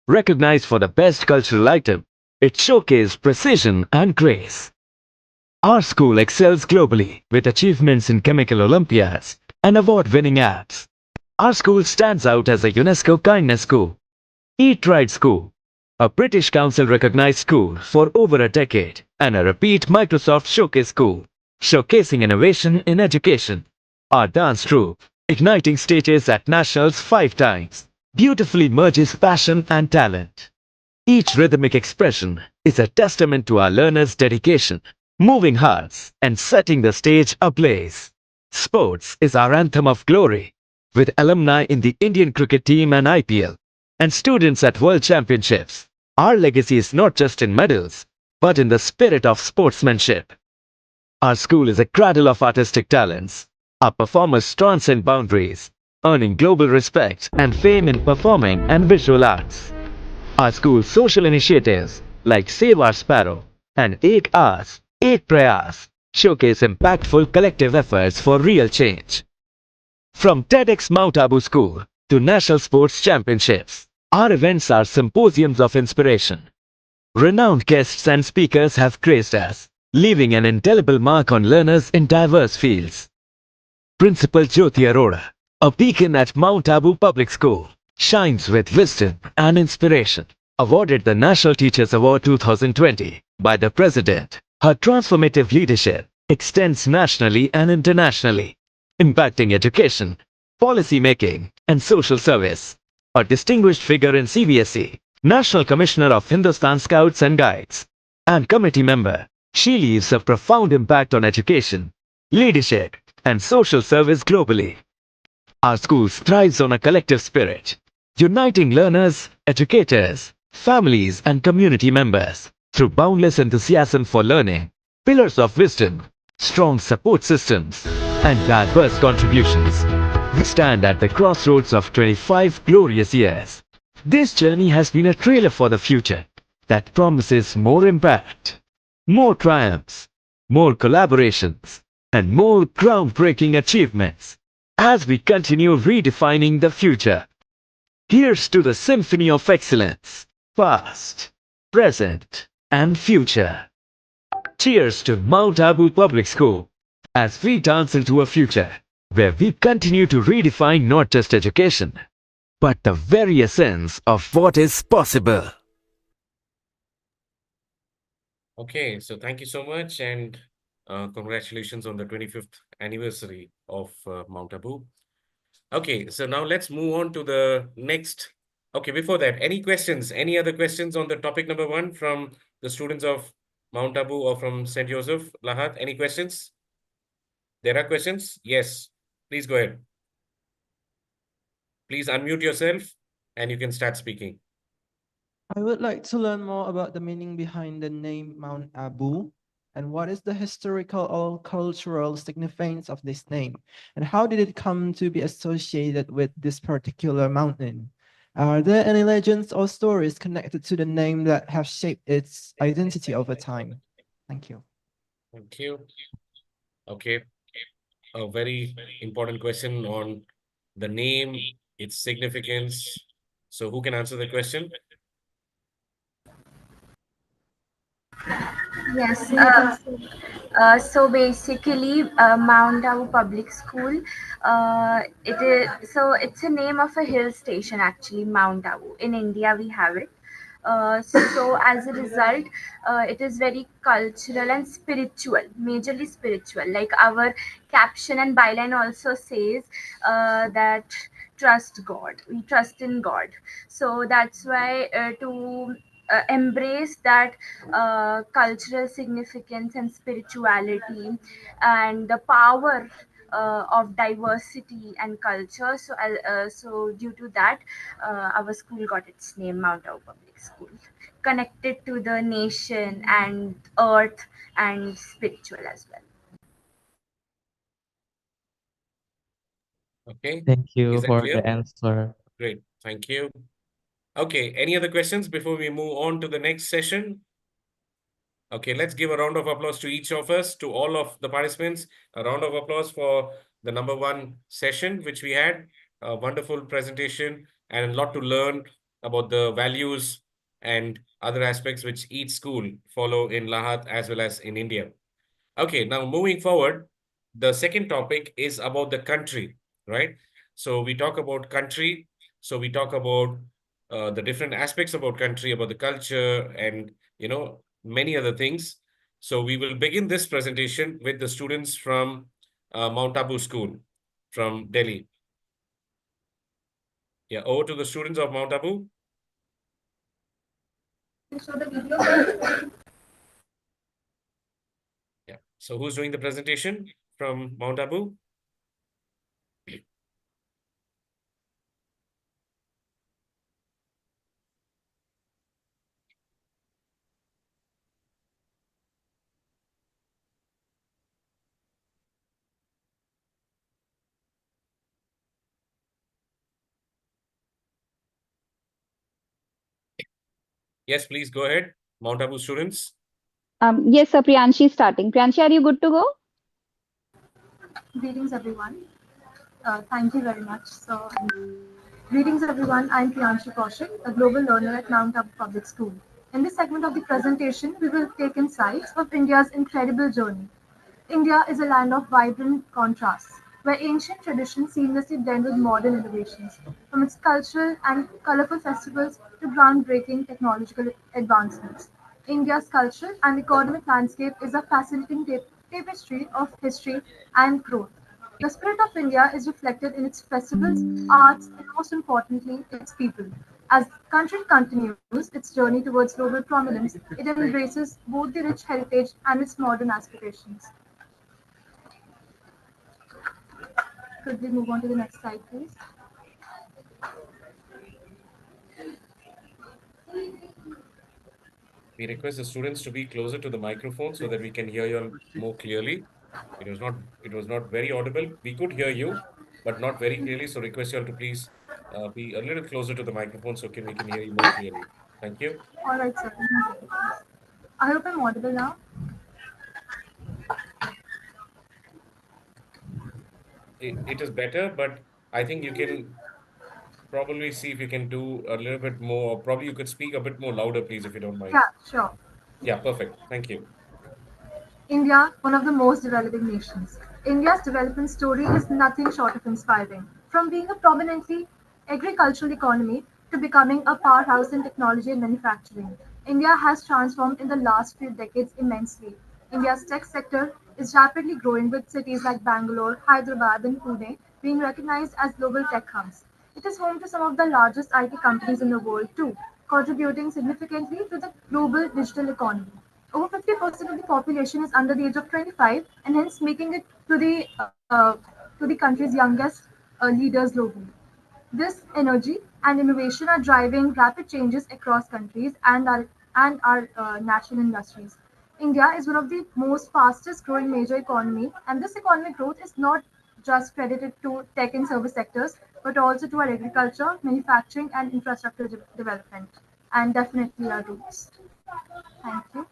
Recognized for the best cultural item, it showcased precision and grace. Our school excels globally with achievements in chemical Olympiads and award-winning apps. Our school stands out as a UNESCO Kindness School, Eat Right School, a British Council recognized school for over a decade, and a repeat Microsoft Showcase School, showcasing innovation in education. Our dance troupe, igniting stages at nationals 5 times, beautifully merges passion and talent. Each rhythmic expression is a testament to our learners' dedication, moving hearts and setting the stage ablaze. Sports is our anthem of glory, with alumni in the Indian cricket team and IPL, and students at World Championships. Our legacy is not just in medals, but in the spirit of sportsmanship. Our school is a cradle of artistic talents. Our performers transcend boundaries, earning global respect and fame in performing and visual arts. Our school's social initiatives like Save Our Sparrow and Ek Aas, Ek Prayas showcase impactful collective efforts for real change. From TEDx Mount Abu School to National Sports Championships, our events are symposiums of inspiration. Renowned guests and speakers have graced us, leaving an indelible mark on learners in diverse fields. Principal Jyoti Arora, a beacon at Mount Abu Public School, shines with wisdom and inspiration. Awarded the National Teachers Award 2020 by the President, her transformative leadership extends nationally and internationally, impacting education, policy making, and social service. A distinguished figure in CBSE, National Commissioner of Hindustan Scouts and Guides, and committee member, she leaves a profound impact on education, leadership, and social service globally. Our school thrives on a collective spirit, uniting learners, educators, families, and community members through boundless enthusiasm for learning, pillars of wisdom, strong support systems, and diverse contributions. We stand at the crossroads of 25 glorious years. This journey has been a trailer for the future that promises more impact, more triumphs, more collaborations, and more groundbreaking achievements as we continue redefining the future. Here's to the symphony of excellence, past, present, and future. Cheers to Mount Abu Public School as we dance into a future where we continue to redefine not just education, but the very essence of what is possible. Okay, so thank you so much, and congratulations on the 25th anniversary of Mount Abu. Okay, so now let's move on to the next. Okay, before that, any questions? Any other questions on the topic number 1 from the students of Mount Abu or from St. Joseph, Lahat? Any questions? There are questions? Yes, Please go ahead. Please unmute yourself and you can start speaking. I would like to learn more about the meaning behind the name Mount Abu and what is the historical or cultural significance of this name and how did it come to be associated with this particular mountain? Are there any legends or stories connected to the name that have shaped its identity over time? Thank you. Thank you. Okay. A very important question on the name, its significance. So who can answer the question? Yes. So basically, Mount Abu Public School, it is so it's a name of a hill station actually, Mount Abu. In India, we have it. So as a result, it is very cultural and spiritual, majorly spiritual. Like our caption and byline also says that trust God. We trust in God. So that's why to embrace that cultural significance and spirituality and the power of diversity and culture. So due to that, our school got its name, Mount Abu Public School, connected to the nation and earth and spiritual as well. Okay. Thank you Is that for clear? the answer. Great. Thank you. Okay. Any other questions before we move on to the next session? Okay, let's give a round of applause to each of us, to all of the participants. A round of applause for the number one session, which we had. A wonderful presentation and a lot to learn about the values and other aspects which each school follow in Lahat as well as in India. Okay, now moving forward, the second topic is about the country, right? So we talk about country. So we talk about the different aspects about country, about the culture, and many other things. So we will begin this presentation with the students from Mount Abu School from Delhi. Yeah, over to the students of Mount Abu. Yeah. So who's doing the presentation from Mount Abu? Yes, please go ahead. Mount Abu students. Yes, sir, Priyanshi is starting. Priyanshi, are you good to go? Greetings, everyone. Thank you very much. Greetings, everyone. I'm Priyanshu Kaushik, a global learner at Mount Abu Public School. In this segment of the presentation, we will take insights of India's incredible journey. India is a land of vibrant contrasts, where ancient traditions seamlessly blend with modern innovations, from its cultural and colorful festivals to groundbreaking technological advancements. India's cultural and economic landscape is a fascinating tapestry of history and growth. The spirit of India is reflected in its festivals, arts, and most importantly, its people. As the country continues its journey towards global prominence, it embraces both the rich heritage and its modern aspirations. Could we move on to the next slide, please? We request the students to be closer to the microphone so that we can hear you all more clearly. It was not very audible. We could hear you, but not very clearly. So request you all to please be a little closer to the microphone so we can hear you more clearly. Thank you. All right, sir. I hope I'm audible now. It is better, but I think you can probably see if you can do a little bit more, or probably you could speak a bit more louder, please, if you don't mind. Yeah, sure. Yeah, perfect. Thank you. India, one of the most developing nations. India's development story is nothing short of inspiring. From being a prominently agricultural economy to becoming a powerhouse in technology and manufacturing, India has transformed in the last few decades immensely. India's tech sector is rapidly growing with cities like Bangalore, Hyderabad, and Pune being recognized as global tech hubs. It is home to some of the largest IT companies in the world, too, contributing significantly to the global digital economy. Over 50% of the population is under the age of 25 and hence making it to the to the country's youngest leaders globally. This energy and innovation are driving rapid changes across countries and our national industries. India is one of the most fastest growing major economy, and this economic growth is not just credited to tech and service sectors, but also to our agriculture, manufacturing, and infrastructure development, and definitely our roots. Thank you.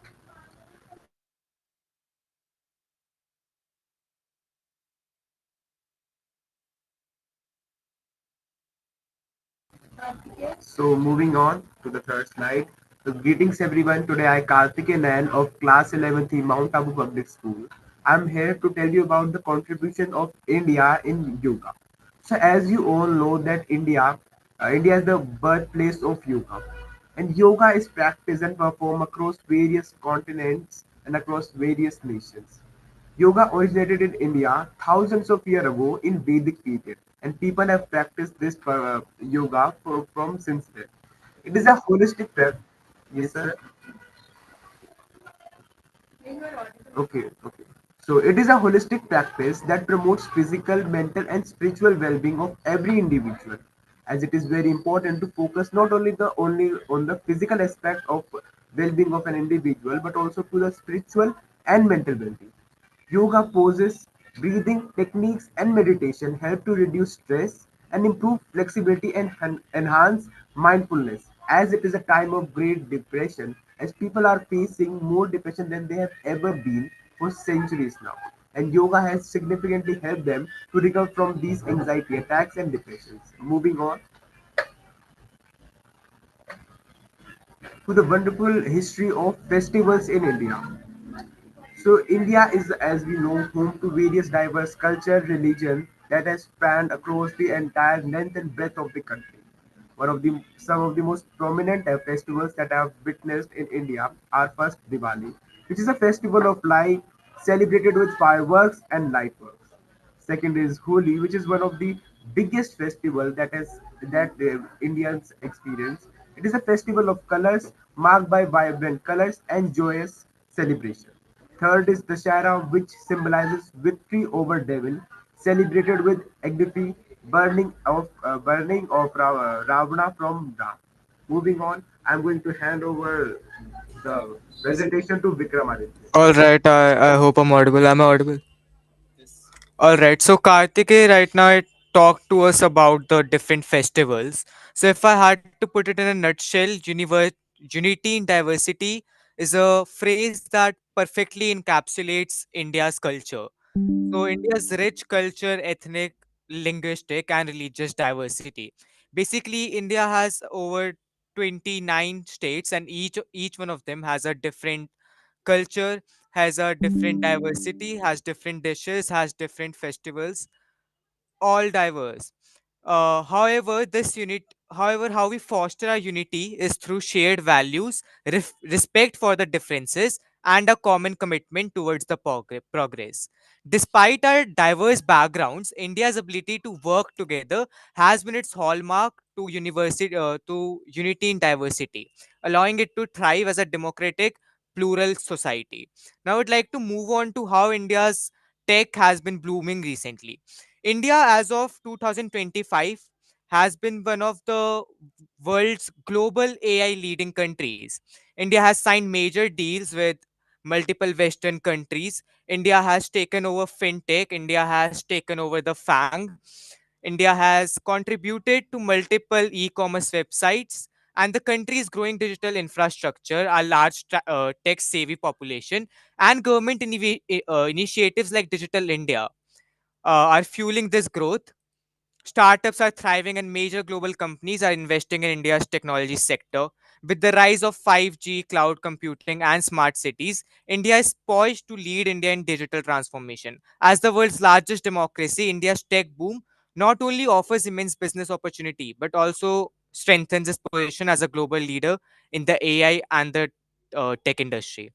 So moving on to the third slide. So greetings everyone. Today I Karthike Nayan of class 11th Mount Abu Public School. I'm here to tell you about the contribution of India in yoga. So as you all know that India is the birthplace of yoga. And yoga is practiced and performed across various continents and across various nations. Yoga originated in India thousands of years ago in Vedic period, and people have practiced this yoga from since then. It is a holistic practice. Yes, sir. Okay, okay. So it is a holistic practice that promotes physical, mental, and spiritual well-being of every individual. As it is very important to focus not only on the physical aspect of well-being of an individual, but also to the spiritual and mental well-being. Yoga poses, breathing techniques, and meditation help to reduce stress and improve flexibility and enhance mindfulness. As it is a time of great depression, as people are facing more depression than they have ever been for centuries now. And yoga has significantly helped them to recover from these anxiety attacks and depressions. Moving on to the wonderful history of festivals in India. So India is, as we know, home to various diverse culture, religion that has spanned across the entire length and breadth of the country. Some of the most prominent festivals that I have witnessed in India are first Diwali, which is a festival of light celebrated with fireworks and light works. Second is Holi, which is one of the biggest festival that Indians experience. It is a festival of colors marked by vibrant colors and joyous celebration. Third is Dashera, which symbolizes victory over devil, celebrated with ecstasy, burning of Ravana from Ram. Moving on, I'm going to hand over the presentation to Vikramaditya. All right, I hope I'm audible. Am I audible? All right, so Kartike right now it talked to us about the different festivals. So if I had to put it in a nutshell, unity in diversity is a phrase that perfectly encapsulates India's culture. So India's rich culture, ethnic, linguistic, and religious diversity. Basically, India has over 29 states, and each one of them has a different culture, has a different diversity, has different dishes, has different festivals, all diverse. However, how we foster our unity is through shared values, respect for the differences, and a common commitment towards the progress. Despite our diverse backgrounds, India's ability to work together has been its hallmark to unity in diversity, allowing it to thrive as a democratic, plural society. Now, I'd like to move on to how India's tech has been blooming recently. India, as of 2025, has been one of the world's global AI leading countries. India has signed major deals with multiple Western countries. India has taken over fintech. India has taken over the FANG. India has contributed to multiple e commerce websites. And the country's growing digital infrastructure, a large tech savvy population, and government initiatives like Digital India are fueling this growth. Startups are thriving, and major global companies are investing in India's technology sector. With the rise of 5G, cloud computing, and smart cities, India is poised to lead India in digital transformation. As the world's largest democracy, India's tech boom not only offers immense business opportunity, but also strengthens its position as a global leader in the AI and the tech industry.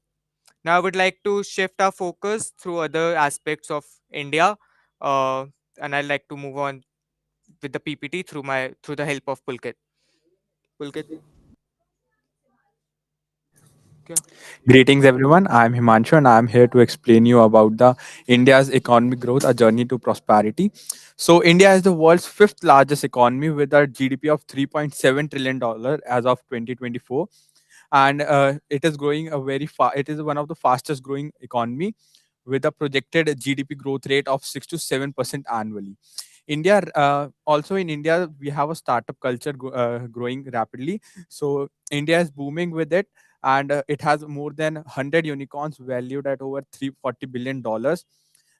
Now, I would like to shift our focus through other aspects of India, uh, and I'd like to move on with the PPT through the help of Pulkit. Pulkit. Greetings everyone. I'm Himanshu and I'm here to explain you about the India's economic growth, a journey to prosperity. So India is the world's fifth largest economy with a GDP of $3.7 trillion as of 2024, and it is growing a very fast. It is one of the fastest growing economy with a projected GDP growth rate of 6 to 7% annually. Also in India, we have a startup culture growing rapidly. So India is booming with it, and it has more than 100 unicorns valued at over $340 billion,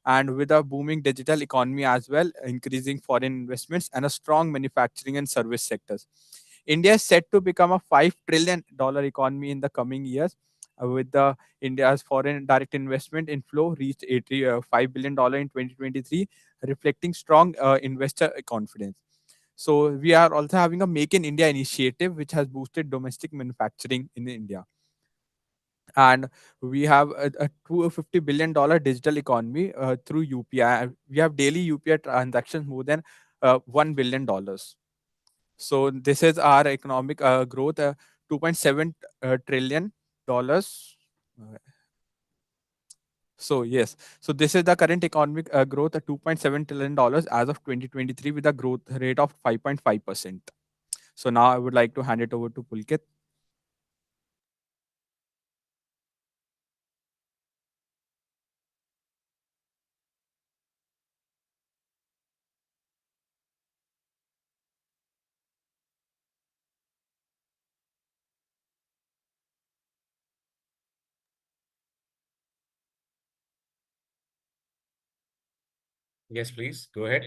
and with a booming digital economy as well, increasing foreign investments and a strong manufacturing and service sectors. India is set to become a $5 trillion economy in the coming years, with the India's foreign direct investment inflow reached $85 billion in 2023, reflecting strong investor confidence. So we are also having a Make in India initiative, which has boosted domestic manufacturing in India. And we have a $250 billion digital economy through UPI. We have daily UPI transactions more than $1 billion. So this is our economic growth, 2.7 trillion dollars. Uh, So yes, so this is the current economic growth at $2.7 trillion as of 2023 with a growth rate of 5.5%. So now I would like to hand it over to Pulkit. Yes, please go ahead.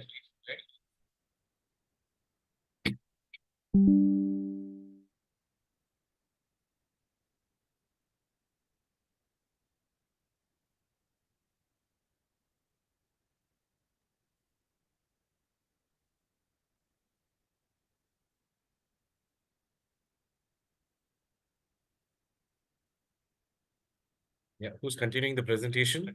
Yeah, who's continuing the presentation?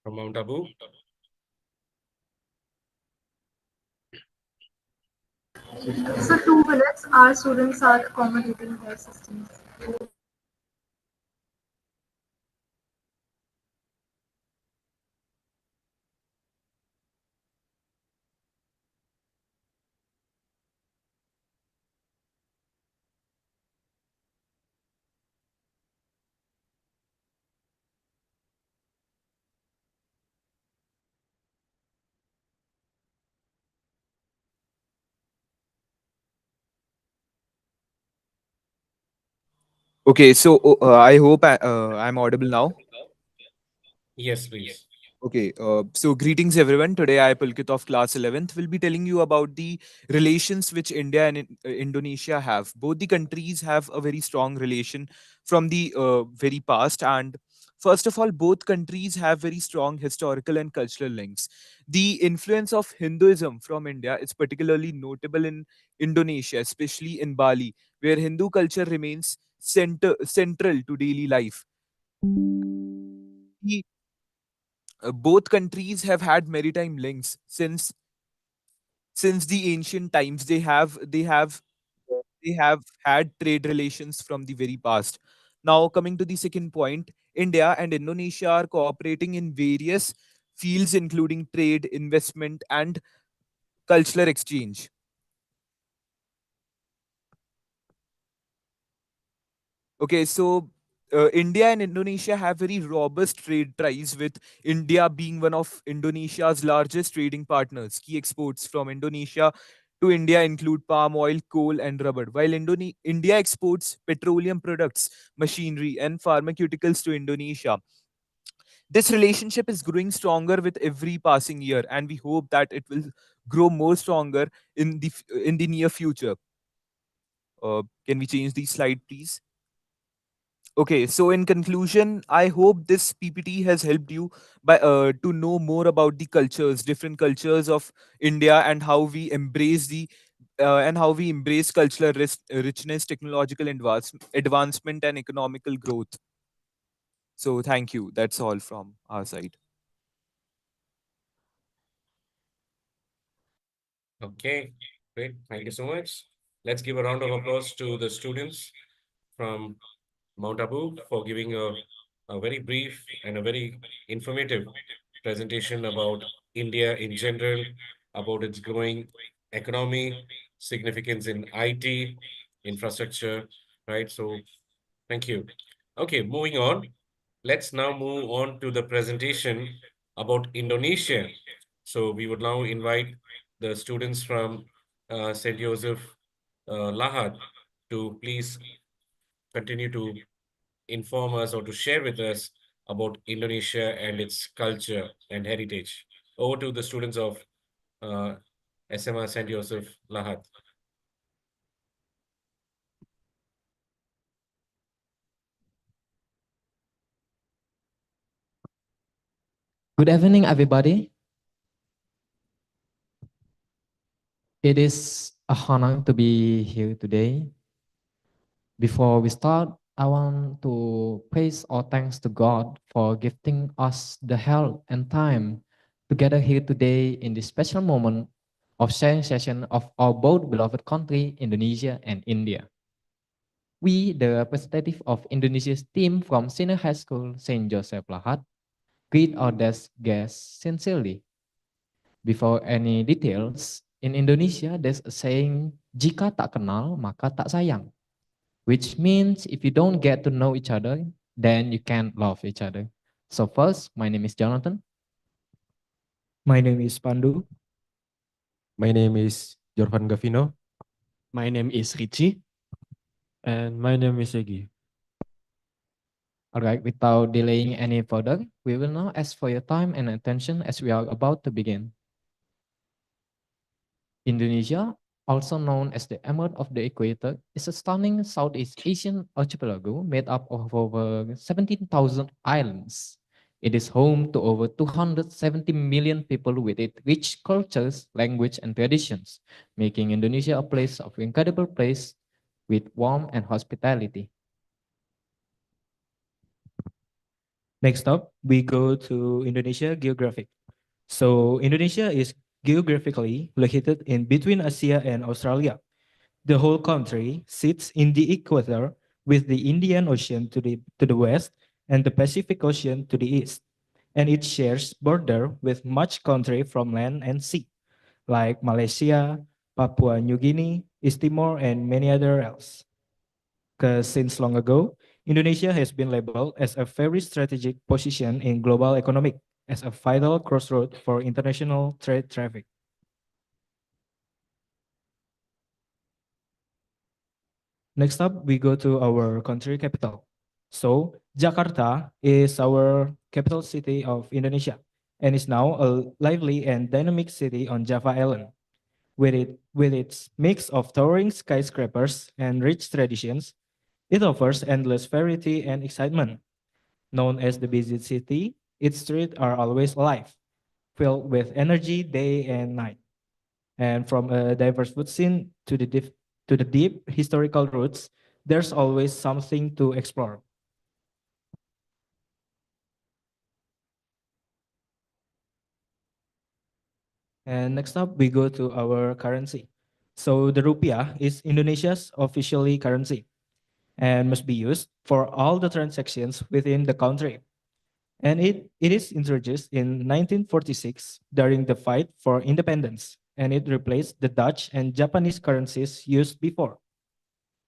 From Mount Abu? So 2 minutes, our students are accommodating their systems. Okay, so I hope I'm audible now. Yes, please. Okay, so greetings everyone. Today I, Pulkit of class 11th, will be telling you about the relations which India and Indonesia have. Both the countries have a very strong relation from the very past, and first of all, both countries have very strong historical and cultural links. The influence of Hinduism from India is particularly notable in Indonesia, especially in Bali, where Hindu culture remains central to daily life. The Both countries have had maritime links since the ancient times. They have had trade relations from the very past. Now coming to the second point, India and Indonesia are cooperating in various fields including trade, investment and cultural exchange. Okay, so India and Indonesia have very robust trade ties, with India being one of Indonesia's largest trading partners. Key exports from Indonesia to India include palm oil, coal, and rubber, while India exports petroleum products, machinery, and pharmaceuticals to Indonesia. This relationship is growing stronger with every passing year, and we hope that it will grow more stronger in the near future. Can we change the slide, please? Okay, so in conclusion, I hope this PPT has helped you by to know more about the cultures, different cultures of India, and how we embrace cultural richness, technological advancement, and economical growth. So thank you. That's all from our side. Okay, great. Thank you so much. Let's give a round of applause to the students from Mount Abu for giving a very brief and a very informative presentation about India in general, about its growing economy, significance in IT, infrastructure, right? So thank you. Okay, moving on. Let's now move on to the presentation about Indonesia. So we would now invite the students from St. Joseph Lahat to please continue to inform us or to share with us about Indonesia and its culture and heritage. Over to the students of uh, SMA St. Joseph Lahat. Good evening, everybody. It is a honor to be here today. Before we start, I want to praise or thanks to God for gifting us the health and time to gather here today in this special moment of sharing session of our both beloved country, Indonesia and India. We, the representative of Indonesia's team from Senior High School St. Joseph Lahat, greet our guests sincerely. Before any details, in Indonesia there's a saying, jika tak kenal maka tak sayang, which means if you don't get to know each other, then you can't love each other. So first, my name is Jonathan. My name is Pandu. My name is Jorvan Gavino. My name is Richie. And my name is Egi. All right, without delaying any further, we will now ask for your time and attention as we are about to begin. Indonesia, also known as the Emerald of the Equator, is a stunning Southeast Asian archipelago made up of over 17,000 islands. It is home to over 270 million people with its rich cultures, language, and traditions, making Indonesia a place of incredible place with warmth and hospitality. Next up, we go to Indonesia geographic. So Indonesia is geographically located in between Asia and Australia. The whole country sits in the equator with the Indian Ocean to the west and the Pacific Ocean to the east. And it shares border with much country from land and sea, like Malaysia, Papua New Guinea, East Timor, and many other else. Because since long ago, Indonesia has been labeled as a very strategic position in global economic, as a vital crossroad for international trade traffic. Next up, we go to our country capital. So Jakarta is our capital city of Indonesia and is now a lively and dynamic city on Java Island. With its mix of towering skyscrapers and rich traditions, it offers endless variety and excitement. Known as the busy city, its streets are always alive, filled with energy day and night. And from a diverse food scene to the deep historical roots, there's always something to explore. And next up, we go to our currency. So the rupiah is Indonesia's officially currency and must be used for all the transactions within the country. And it is introduced in 1946 during the fight for independence, and it replaced the Dutch and Japanese currencies used before.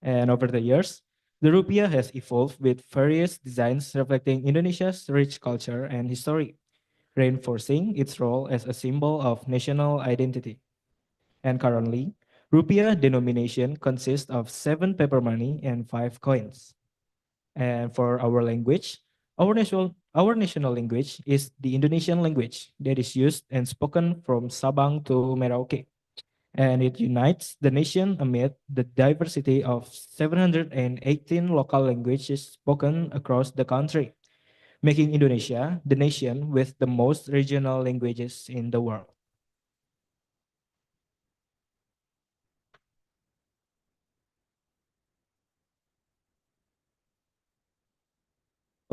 And over the years, the rupiah has evolved with various designs reflecting Indonesia's rich culture and history, reinforcing its role as a symbol of national identity. And currently, rupiah denomination consists of 7 paper money and 5 coins. And for our language, our national language is the Indonesian language that is used and spoken from Sabang to Merauke. And it unites the nation amid the diversity of 718 local languages spoken across the country, making Indonesia the nation with the most regional languages in the world.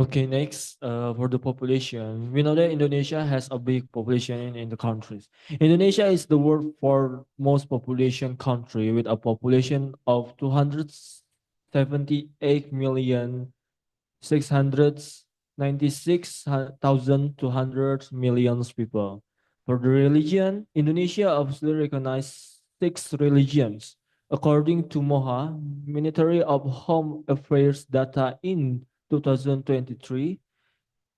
Okay, next, for the population, we know that Indonesia has a big population in the countries. Indonesia is the world for most population country with a population of 278,696,200 millions people. For the religion, Indonesia obviously recognized 6 religions. According to MOHA, Ministry of Home Affairs data in 2023,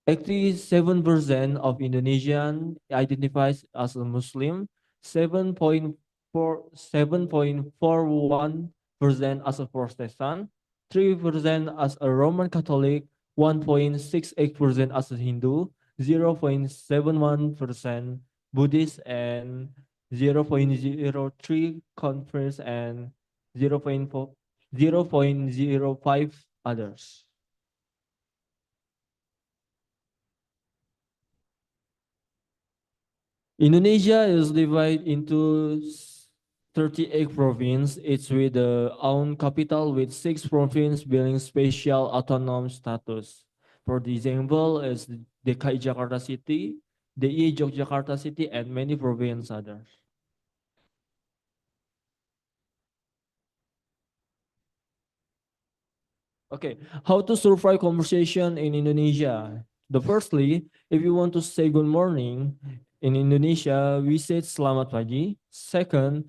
87% of Indonesian identifies as a Muslim, 7.41% as a Protestant, 3% as a Roman Catholic, 1.68% as a Hindu, 0.71% Buddhist, and 0.03 Conference, and 0.05 others. Indonesia is divided into 38 provinces, each with their own capital, with 6 provinces being special autonomous status. For the example, is DKI Jakarta City, DI Yogyakarta City, and many province others. Okay, how to survive conversation in Indonesia? The firstly, if you want to say good morning, in Indonesia, we say selamat pagi. Second,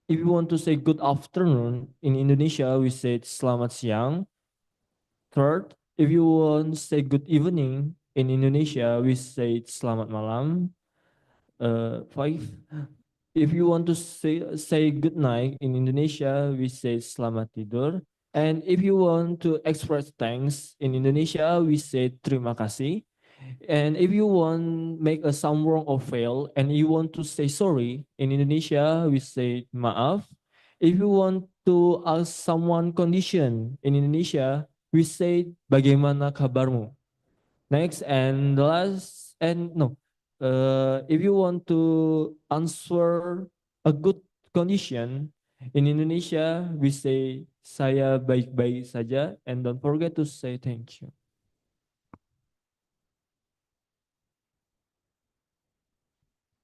if you want to say good afternoon, in Indonesia, we say selamat siang. Third, if you want to say good evening, in Indonesia, we say selamat malam. Five, if you want to say good night, in Indonesia, we say selamat tidur. And if you want to express thanks, in Indonesia, we say terima kasih. And if you want make a some wrong or fail and you want to say sorry, in Indonesia we say maaf. If you want to ask someone condition, in Indonesia we say bagaimana kabarmu. Next and the last and no, if you want to answer a good condition, in Indonesia we say saya baik-baik saja, and don't forget to say thank you.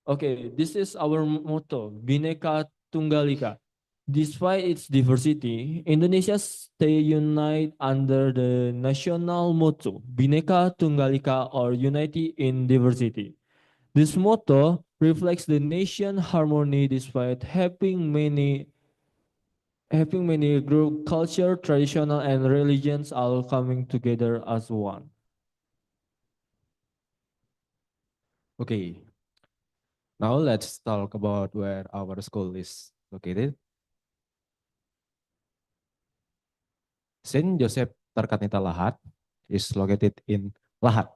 Okay, this is our motto, Bhinneka Tunggal Ika. Despite its diversity, Indonesia stay united under the national motto, Bhinneka Tunggal Ika, or Unity in Diversity. This motto reflects the nation harmony despite having many group culture, traditional, and religions all coming together as one. Okay, now let's talk about where our school is located. Saint Joseph Tarkanita Lahat is located in Lahat,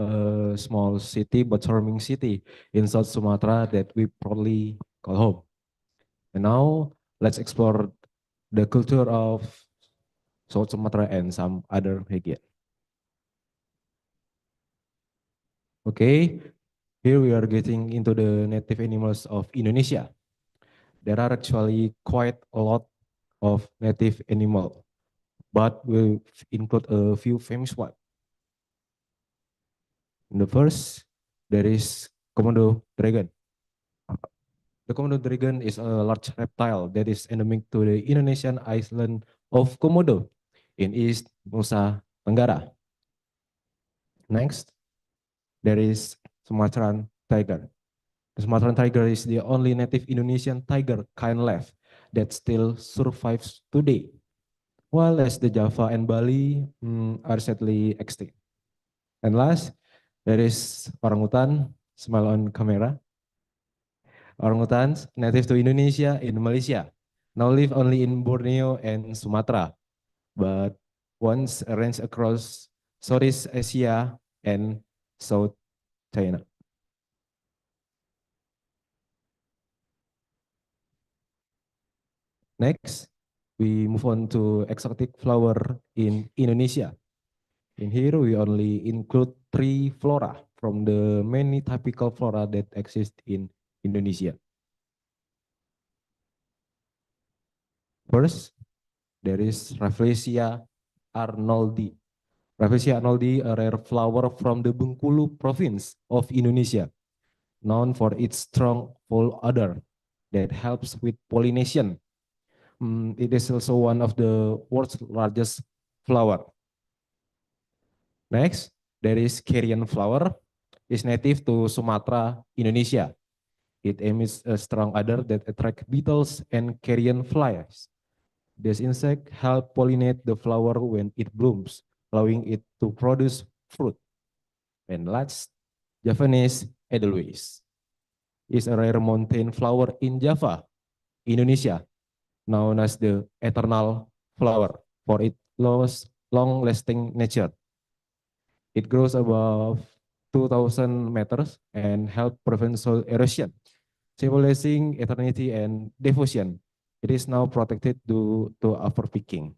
a small city but charming city in South Sumatra that we proudly call home. And now let's explore the culture of South Sumatra and some other region. Okay, here we are getting into the native animals of Indonesia. There are actually quite a lot of native animal, but we'll include a few famous ones. In the first, there is Komodo dragon. The Komodo dragon is a large reptile that is endemic to the Indonesian island of Komodo in East Nusa Tenggara. Next, there is Sumatran tiger. The Sumatran tiger is the only native Indonesian tiger kind left that still survives today, while as the Java and Bali are sadly extinct. And last, there is orangutan, smile on camera. Orangutans native to Indonesia in Malaysia now live only in Borneo and Sumatra, but once ranged across Southeast Asia and South China. Next, we move on to exotic flower in Indonesia. In here, we only include 3 flora from the many typical flora that exist in Indonesia. First, there is Rafflesia arnoldi. Rafflesia arnoldi, a rare flower from the Bengkulu province of Indonesia, known for its strong fall odor that helps with pollination. It is also one of the world's largest flower. Next, there is carrion flower. It's native to Sumatra, Indonesia. It emits a strong odor that attracts beetles and carrion flies. This insect help pollinate the flower when it blooms, allowing it to produce fruit. And last, Javanese edelweiss is a rare mountain flower in Java, Indonesia, known as the eternal flower for its long-lasting nature. It grows above 2,000 meters and help prevent soil erosion, symbolizing eternity and devotion. It is now protected due to overpicking.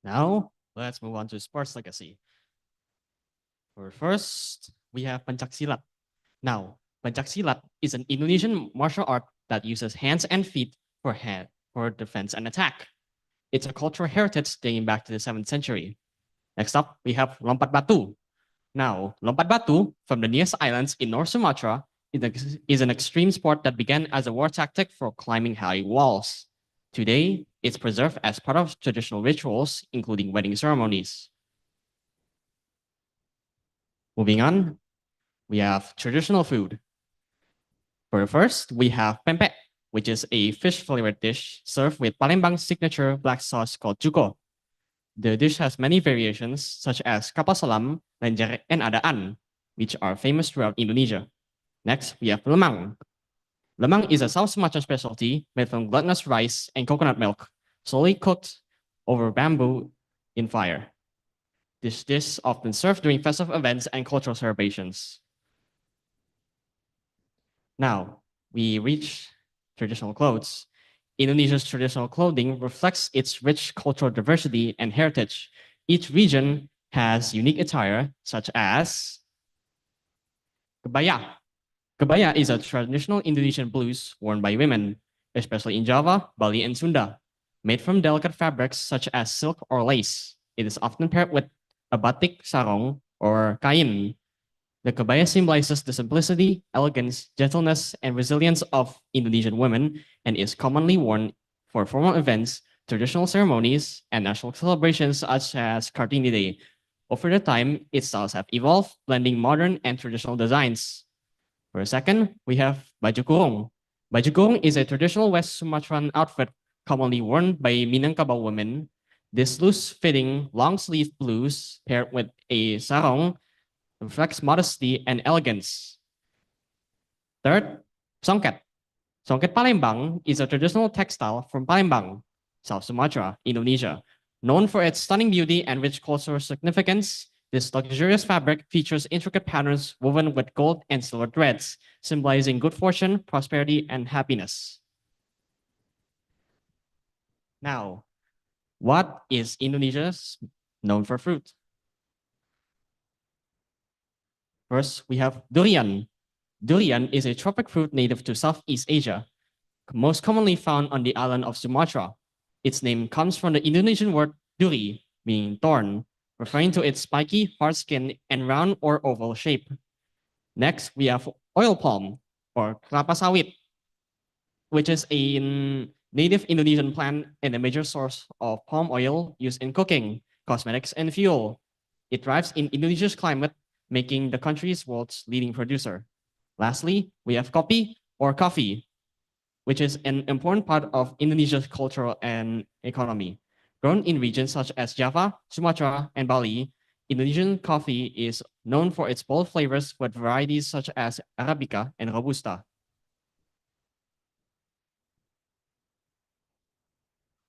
Now, let's move on to sports legacy. First, we have Pencaksilat. Now, Pencaksilat is an Indonesian martial art that uses hands and feet for defense and attack. It's a cultural heritage dating back to the 7th century. Next up, we have Lompat Batu. Now, Lompat Batu from the Nias Islands in North Sumatra is an extreme sport that began as a war tactic for climbing high walls. Today, it's preserved as part of traditional rituals, including wedding ceremonies. Moving on, we have traditional food. First, we have pempek, which is a fish-flavored dish served with Palembang's signature black sauce called jugo. The dish has many variations, such as kapal selam, lenjer, and adaan, which are famous throughout Indonesia. Next, we have lemang. Lemang is a South Sumatran specialty made from glutinous rice and coconut milk, slowly cooked over bamboo in fire. This dish is often served during festive events and cultural celebrations. Now, we reach traditional clothes. Indonesia's traditional clothing reflects its rich cultural diversity and heritage. Each region has unique attire, such as kebaya. Kebaya is a traditional Indonesian blouse worn by women, especially in Java, Bali, and Sunda. Made from delicate fabrics such as silk or lace, it is often paired with a batik sarong or kain. The kebaya symbolizes the simplicity, elegance, gentleness, and resilience of Indonesian women and is commonly worn for formal events, traditional ceremonies, and national celebrations such as Kartini Day. Over the time, its styles have evolved, blending modern and traditional designs. For a second, we have baju kurung. Baju kurung is a traditional West Sumatran outfit commonly worn by Minangkabau women. This loose-fitting, long-sleeve blouse paired with a sarong reflects modesty and elegance. Third, songket. Songket Palembang is a traditional textile from Palembang, South Sumatra, Indonesia. Known for its stunning beauty and rich cultural significance, this luxurious fabric features intricate patterns woven with gold and silver threads, symbolizing good fortune, prosperity, and happiness. Now, what is Indonesia's known for fruit? First, we have durian. Durian is a tropic fruit native to Southeast Asia, most commonly found on the island of Sumatra. Its name comes from the Indonesian word duri, meaning thorn, referring to its spiky, hard skin and round or oval shape. Next, we have oil palm, or kelapa sawit, which is a native Indonesian plant and a major source of palm oil used in cooking, cosmetics, and fuel. It thrives in Indonesia's climate, making the country's world's leading producer. Lastly, we have kopi, or coffee, which is an important part of Indonesia's culture and economy. Grown in regions such as Java, Sumatra, and Bali, Indonesian coffee is known for its bold flavors with varieties such as Arabica and Robusta.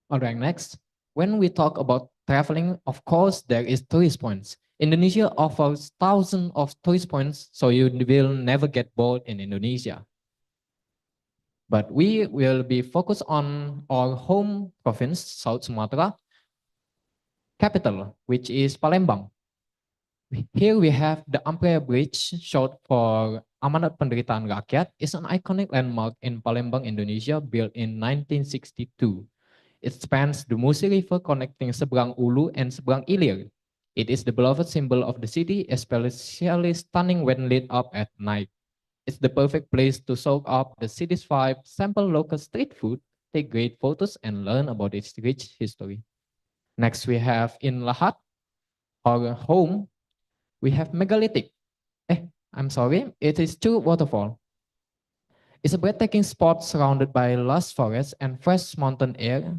All right, next. When we talk about traveling, of course, there is tourist points. Indonesia offers thousands of tourist points, so you will never get bored in Indonesia. But we will be focused on our home province, South Sumatra, capital, which is Palembang. Here we have the Ampere Bridge, short for Amanat Penderitaan Rakyat is an iconic landmark in Palembang, Indonesia, built in 1962. It spans the Musi River connecting Seberang Ulu and Seberang Ilir. It is the beloved symbol of the city, especially stunning when lit up at night. It's the perfect place to soak up the city's vibe, sample local street food, take great photos, and learn about its rich history. Next, we have in Lahat, our home, we have megalithic. I'm sorry, it is two waterfall. It's a breathtaking spot surrounded by lush forests and fresh mountain air.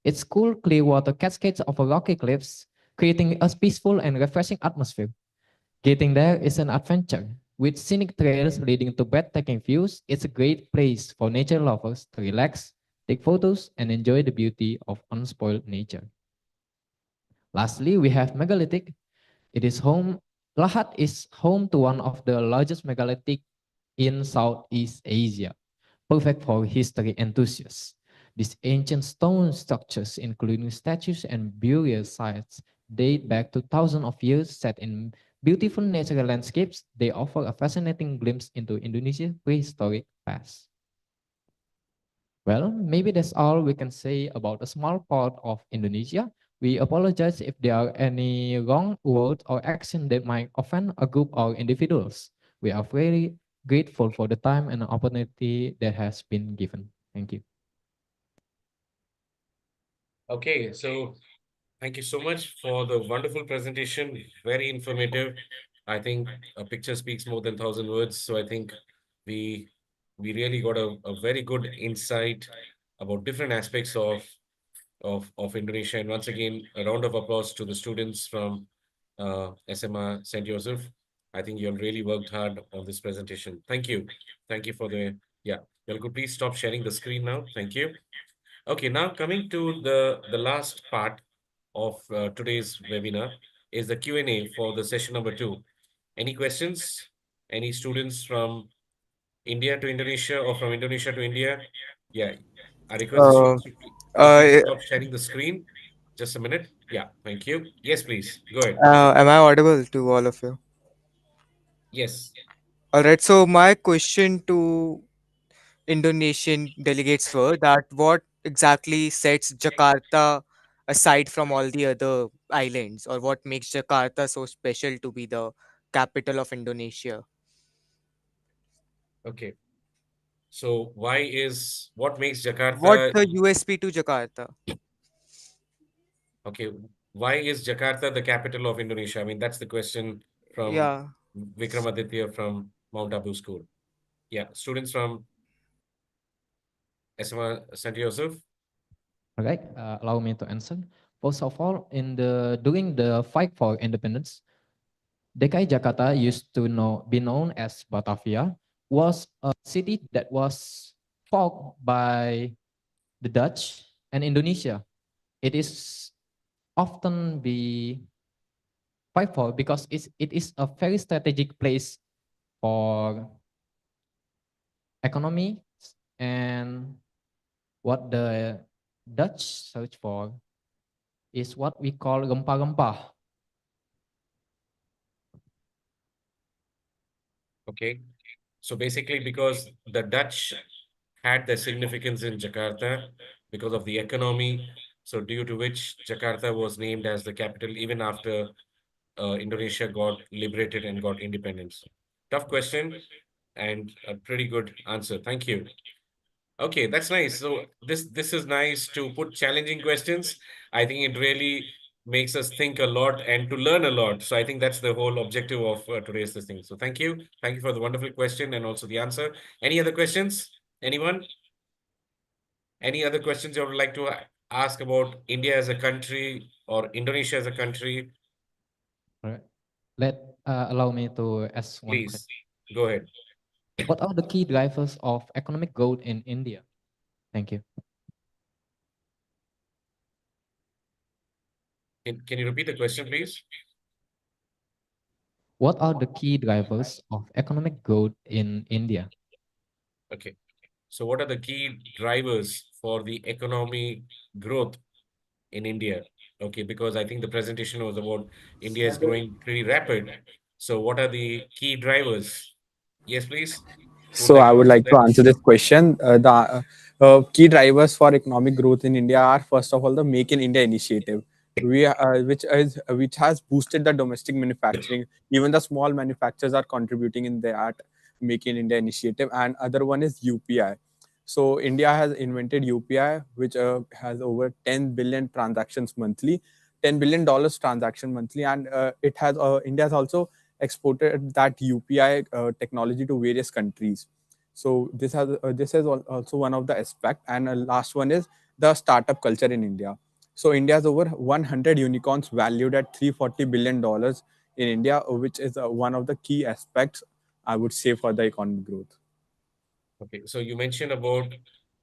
Its cool, clear water cascades over rocky cliffs, creating a peaceful and refreshing atmosphere. Getting there is an adventure. With scenic trails leading to breathtaking views, it's a great place for nature lovers to relax, take photos, and enjoy the beauty of unspoiled nature. Lastly, we have megalithic. It is home. Lahat is home to one of the largest megalithic in Southeast Asia, perfect for history enthusiasts. These ancient stone structures, including statues and burial sites, date back to thousands of years, set in beautiful natural landscapes. They offer a fascinating glimpse into Indonesia's prehistoric past. Well, maybe that's all we can say about a small part of Indonesia. We apologize if there are any wrong words or actions that might offend a group or individuals. We are very grateful for the time and opportunity that has been given. Thank you. Okay, so thank you so much for the wonderful presentation. Very informative. I think a picture speaks more than thousand words. So I think we we really got a very good insight about different aspects of Indonesia. And once again, a round of applause to the students from SMA St. Joseph. I think you all really worked hard on this presentation. Thank you. Thank you for the, yeah. You could please stop sharing the screen now. Thank you. Okay, now coming to the last part of today's webinar is the Q&A for the session number 2. Any questions? Any students from India to Indonesia or from Indonesia to India? Yeah, I request the Uh, students to please uh, stop sharing the screen. Just a minute. Yeah, thank you. Yes, please. Go ahead. am I audible to all of you? Yes. All right. So my question to Indonesian delegates were that what exactly sets Jakarta aside from all the other islands, or what makes Jakarta so special to be the capital of Indonesia? Okay. So what makes What's Jakarta, the USP to Jakarta? okay, why is Jakarta the capital of Indonesia? I mean, that's the question from Yeah. Vikramaditya from Mount Abu School. Yeah, students from SMA St. Joseph. All right, allow me to answer. First of all, during the fight for independence, DKI Jakarta used to be known as Batavia, was a city that was fought by the Dutch and Indonesia. It is often be fight for because it is a very strategic place for economy, and what the Dutch search for is what we call rempah-rempah. Okay. So basically, because the Dutch had their significance in Jakarta because of the economy, so due to which Jakarta was named as the capital even after Indonesia got liberated and got independence. Tough question and a pretty good answer. Thank you. Okay, that's nice. So this is nice to put challenging questions. I think it really makes us think a lot and to learn a lot. So I think that's the whole objective of today's this thing. So thank you. Thank you for the wonderful question and also the answer. Any other questions? Anyone? Any other questions you would like to ask about India as a country or Indonesia as a country? All right. Allow me to ask one question. Please go ahead. What are the key drivers of economic growth in India? Thank you. Can you repeat the question, please? What are the key drivers of economic growth in India? Okay. So what are the key drivers for the economy growth in India? Okay, because I think the presentation was about India is growing pretty rapid. So what are the key drivers? Yes, please. Who would So like I to would answer like to that? answer this question. The key drivers for economic growth in India are first of all the Make in India initiative, which has boosted the domestic manufacturing. Even the small manufacturers are contributing in that Make in India initiative. And other one is UPI. So India has invented UPI, which has over 10 billion transactions monthly, $10 billion transaction monthly, and India has also exported that UPI technology to various countries. So this is also one of the aspect. And last one is the startup culture in India. So India has over 100 unicorns valued at $340 billion in India, which is one of the key aspects I would say for the economic growth. Okay, so you mentioned about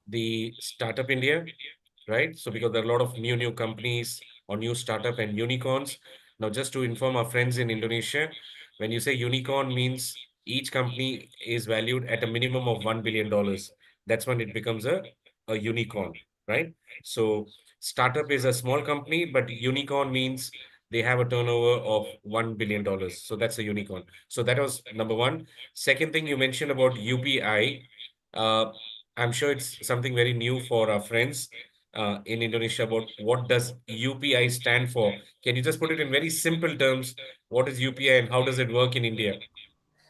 the Startup India, right? So because there are a lot of new companies or new startup and unicorns. Now, just to inform our friends in Indonesia, when you say unicorn means each company is valued at a minimum of $1 billion. That's when it becomes a unicorn, right? So startup is a small company, but unicorn means they have a turnover of $1 billion. So that's a unicorn. So that was number one. Second thing you mentioned about UPI. Uh, I'm sure it's something very new for our friends in Indonesia about what does UPI stand for. Can you just put it in very simple terms? What is UPI and how does it work in India?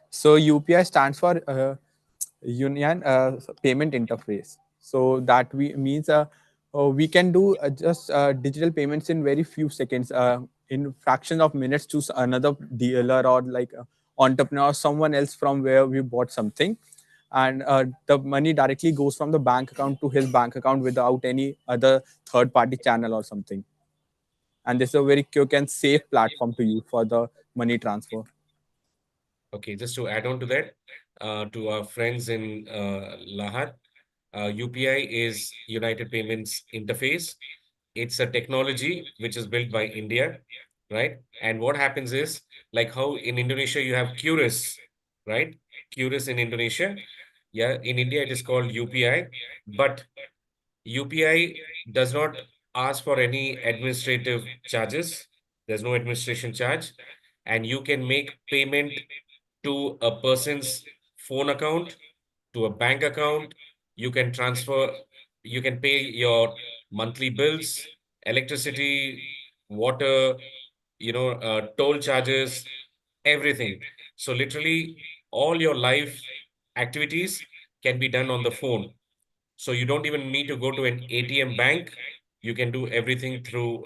So UPI stands for Union Payment Interface. So that we means we can do just digital payments in very few seconds, in fraction of minutes to another dealer or like entrepreneur or someone else from where we bought something, and the money directly goes from the bank account to his bank account without any other third party channel or something. And this is a very quick and safe platform to use for the money transfer. Okay, just to add on to that, to our friends in Lahat, UPI is United Payments Interface. It's a technology which is built by India, right? And what happens is, like how in Indonesia you have QRIS, right? QRIS in Indonesia. Yeah, in India it is called UPI, but UPI does not ask for any administrative charges. There's no administration charge, and you can make payment to a person's phone account, to a bank account. You can transfer, you can pay your monthly bills, electricity, water, toll charges, everything. So literally all your life activities can be done on the phone. So you don't even need to go to an ATM bank. You can do everything through,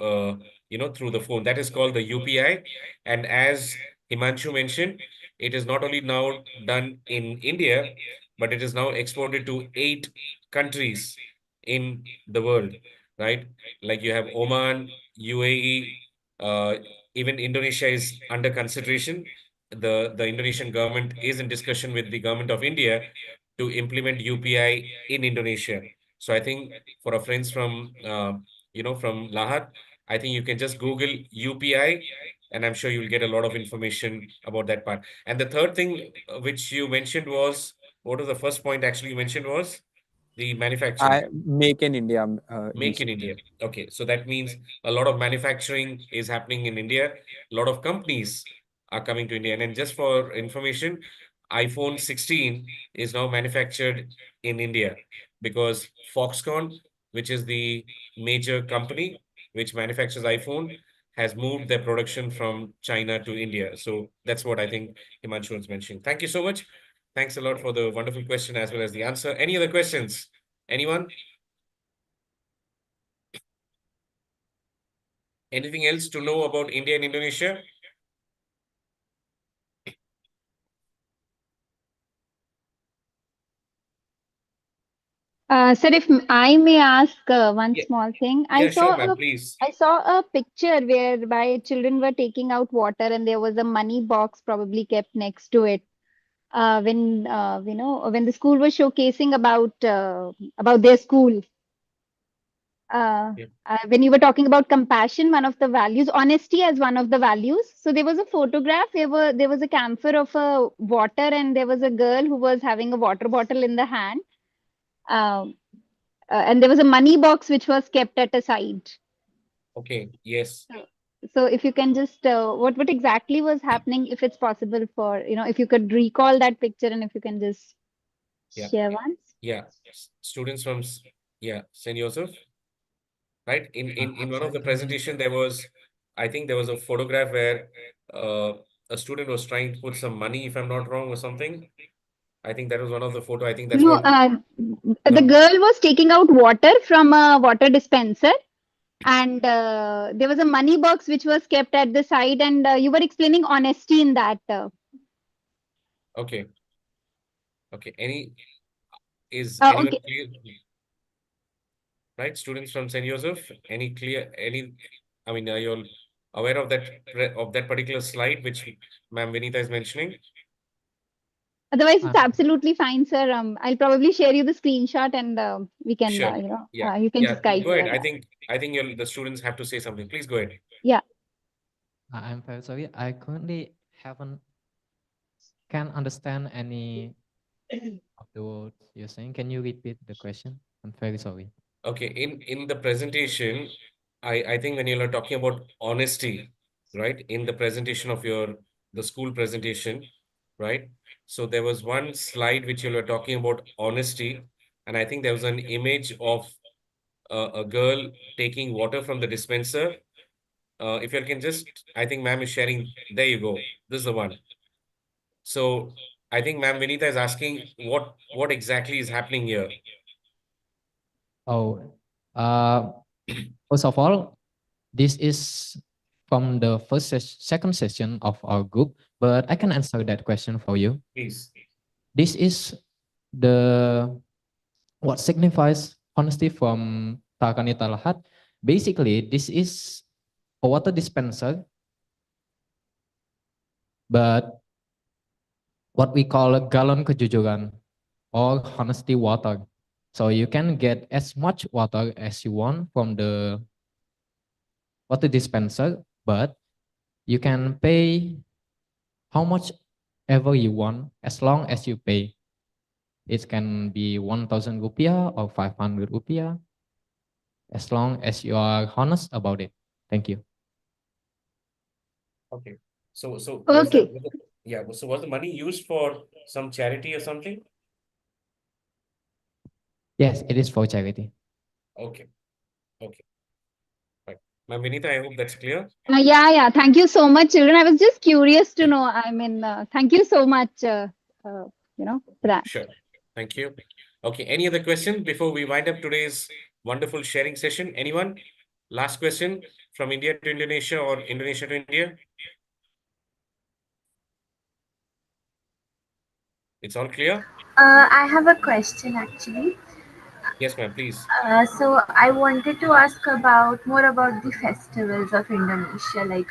through the phone. That is called the UPI. And as Himanshu mentioned, it is not only now done in India, but it is now exported to 8 countries in the world, right? Like you have Oman, UAE, uh, even Indonesia is under consideration. The Indonesian government is in discussion with the government of India to implement UPI in Indonesia. So I think for our friends from from Lahat, I think you can just Google UPI, and I'm sure you'll get a lot of information about that part. And the third thing which you mentioned was, what was the first point actually you mentioned was the manufacturing. I Make in India Make in initiative. India. Okay, so that means a lot of manufacturing is happening in India. A lot of companies are coming to India. And then just for information, iPhone 16 is now manufactured in India because Foxconn, which is the major company which manufactures iPhone, has moved their production from China to India. So that's what I think Himanshu was mentioning. Thank you so much. Thanks a lot for the wonderful question as well as the answer. Any other questions? Anyone? Anything else to know about India and Indonesia? Sir, if I may ask one Yeah, small thing, yeah, sure, ma'am, please. I saw a picture whereby children were taking out water and there was a money box probably kept next to it. When when the school was showcasing about their school. Yeah. When you were talking about compassion, one of the values, honesty as one of the values. So there was a photograph. There was a camphor of a water, and there was a girl who was having a water bottle in the hand. Um, and there was a money box which was kept at a side. Okay, yes. So if you can just what exactly was happening, if it's possible for if you could recall that picture and if you can just Yeah. share once. Yeah. Students from yeah, St. Joseph, right? In one of the presentation, there was, I think there was a photograph where uh, a student was trying to put some money, if I'm not wrong, or something. I think that was one of the photo. I think that's No, what. the No. girl was taking out water from a water dispenser, and there was a money box which was kept at the side, and you were explaining honesty in that. Okay. Okay. Is anyone Okay. clear? Right? Students from St. Joseph, any clear, I mean, you're aware of that particular slide which Ma'am Vinita is mentioning? Otherwise, it's absolutely fine, sir. I'll probably share you the screenshot, and we can, Sure. Yeah. you can Yeah. just guide Go me ahead. on that. I think the students have to say something. Please go ahead. Yeah. I'm very sorry. I currently can't understand any of the words you're saying. Can you repeat the question? I'm very sorry. Okay. In the presentation, I think when you're talking about honesty, right? In the presentation of the school presentation, right? So there was one slide which you were talking about honesty, and I think there was an image of a girl taking water from the dispenser. If you can just, I think ma'am is sharing. There you go. This is the one. So I think ma'am Vinita is asking what exactly is happening here. Oh, first of all, this is from the second session of our group, but I can answer that question for you. Please. This is the what signifies honesty from Takanita Lahat. Basically, this is a water dispenser, but what we call a galon kejujuran or honesty water. So you can get as much water as you want from the water dispenser, but you can pay how much ever you want as long as you pay. It can be 1,000 rupiah or 500 rupiah as long as you are honest about it. Thank you. Okay. So Okay. yeah. So was the money used for some charity or something? Yes, it is for charity. Okay. Okay. Right. Ma'am Vinita, I hope that's clear. Yeah. Thank you so much, children. I was just curious to know. I mean, thank you so much, for that. Sure. Thank you. Okay. Any other question before we wind up today's wonderful sharing session? Anyone? Last question from India to Indonesia or Indonesia to India? It's all clear? I have a question actually. Yes, ma'am, please. So I wanted to ask about more about the festivals of Indonesia. Like,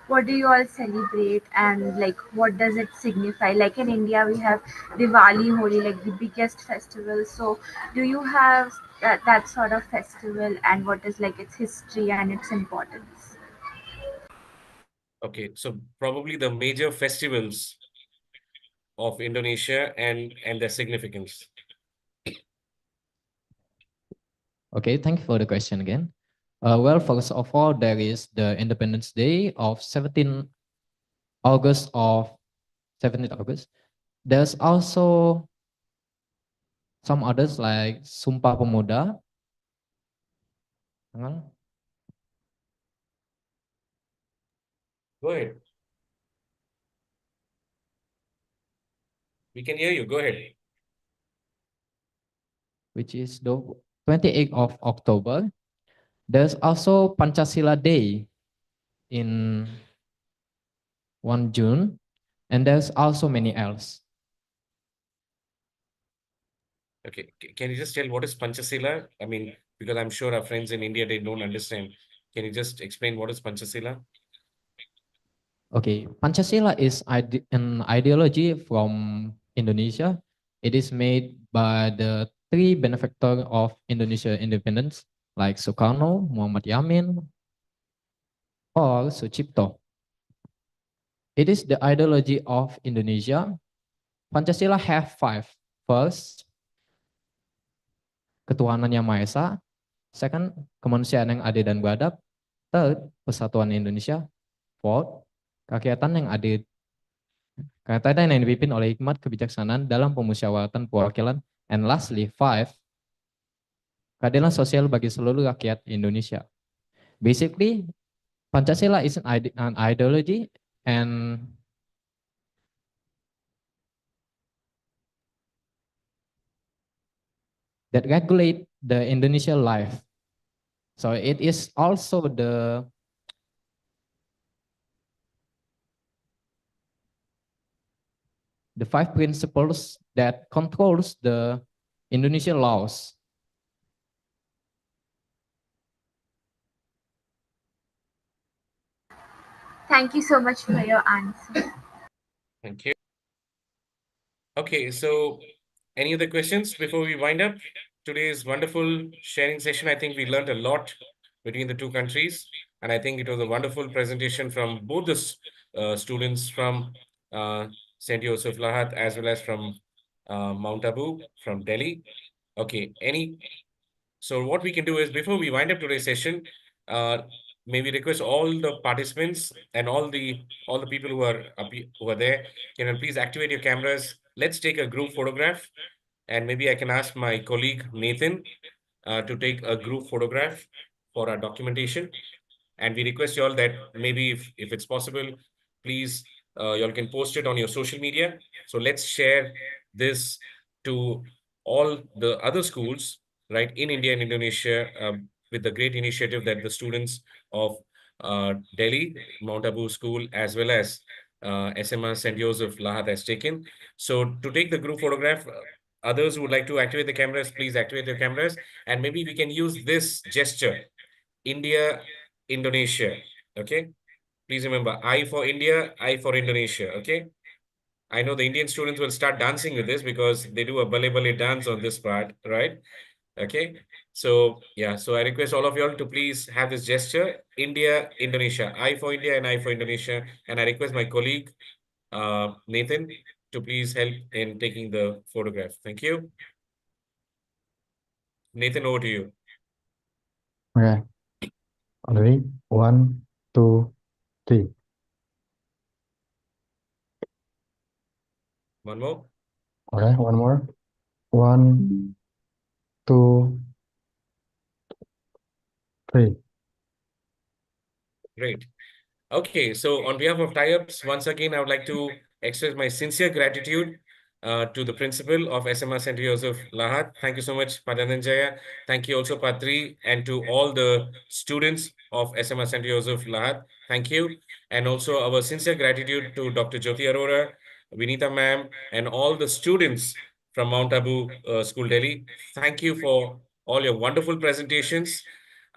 what do you all celebrate, and like, what does it signify? Like in India, we have Diwali, Holi, like the biggest festival. So, do you have that sort of festival, and what is like its history and its importance? Okay, so probably the major festivals of Indonesia and their significance. Okay, thank you for the question again. Well, first of all, there is the Independence Day of 17 August of 17th August. There's also some others like Sumpah Pemuda. Hang on. Go ahead. We can hear you. Go ahead. Which is the 28th of October. There's also Pancasila Day in 1 June, and there's also many else. Okay, can you just tell what is Panchasila? I mean, because I'm sure our friends in India, they don't understand. Can you just explain what is Panchasila? Okay, Pancasila is an ideology from Indonesia. It is made by the three benefactors of Indonesia independence, like Sukarno, Muhammad Yamin, or Sucipto. It is the ideology of Indonesia. Pancasila have five. First, ketuhanan yang Maha Esa. Second, kemanusiaan yang adil dan beradab. Third, Persatuan Indonesia. Fourth, kegiatan yang dipimpin oleh hikmat kebijaksanaan dalam pemusyawaratan perwakilan. And lastly, five, keadilan sosial bagi seluruh rakyat Indonesia. Basically, Pancasila is an ideology and that regulate the Indonesian life. So it is also the five principles that controls the Indonesian laws. Thank you so much for your answer. Thank you. Okay, so any other questions before we wind up today's wonderful sharing session? I think we learned a lot between the two countries, and I think it was a wonderful presentation from both the students from St. Yosef Lahat as well as from Mount Abu from Delhi. Okay, so what we can do is before we wind up today's session, maybe request all the participants and all the people who are there, can you please activate your cameras? Let's take a group photograph, and maybe I can ask my colleague Nathan to take a group photograph for our documentation. And we request you all that maybe if it's possible, please you all can post it on your social media. So let's share this to all the other schools, right, in India and Indonesia, with the great initiative that the students of Delhi, Mount Abu School, as well as SMA St. Joseph Lahat has taken. So to take the group photograph, others who would like to activate the cameras, please activate the cameras. And maybe we can use this gesture, India, Indonesia. Okay. Please remember, I for India, I for Indonesia. Okay. I know the Indian students will start dancing with this because they do a bale bale dance on this part, right? Okay. So yeah, so I request all of you all to please have this gesture, India, Indonesia, I for India and I for Indonesia. And I request my colleague, Nathan, to please help in taking the photograph. Thank you. Nathan, over to you. Okay. Ready? 1, 2, 3. One more. Okay, one more. 1, 2, 3. Great. Okay, so on behalf of tie-ups, once again, I would like to express my sincere gratitude to the principal of SMA St. Joseph Lahat. Thank you so much, Padananjaya. Thank you also, Patri, and to all the students of SMA St. Joseph Lahat. Thank you. And also our sincere gratitude to Dr. Jyoti Arora, Vinita ma'am, and all the students from Mount Abu School, Delhi. Thank you for all your wonderful presentations.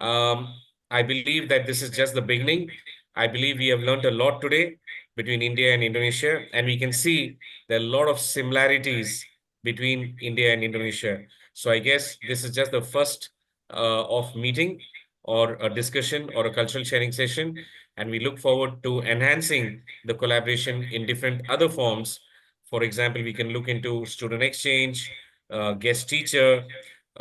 I believe that this is just the beginning. I believe we have learned a lot today between India and Indonesia, and we can see there are a lot of similarities between India and Indonesia. So I guess this is just the first of meeting or a discussion or a cultural sharing session, and we look forward to enhancing the collaboration in different other forms. For example, we can look into student exchange, guest teacher,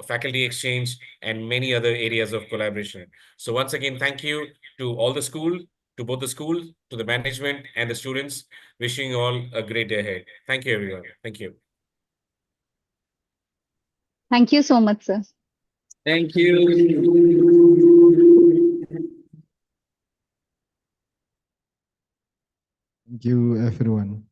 faculty exchange, and many other areas of collaboration. So once again, thank you to all the school, to both the school, to the management and the students. Wishing you all a great day ahead. Thank you, everyone. Thank you. Thank you so much, sir. Thank you. Thank you, everyone.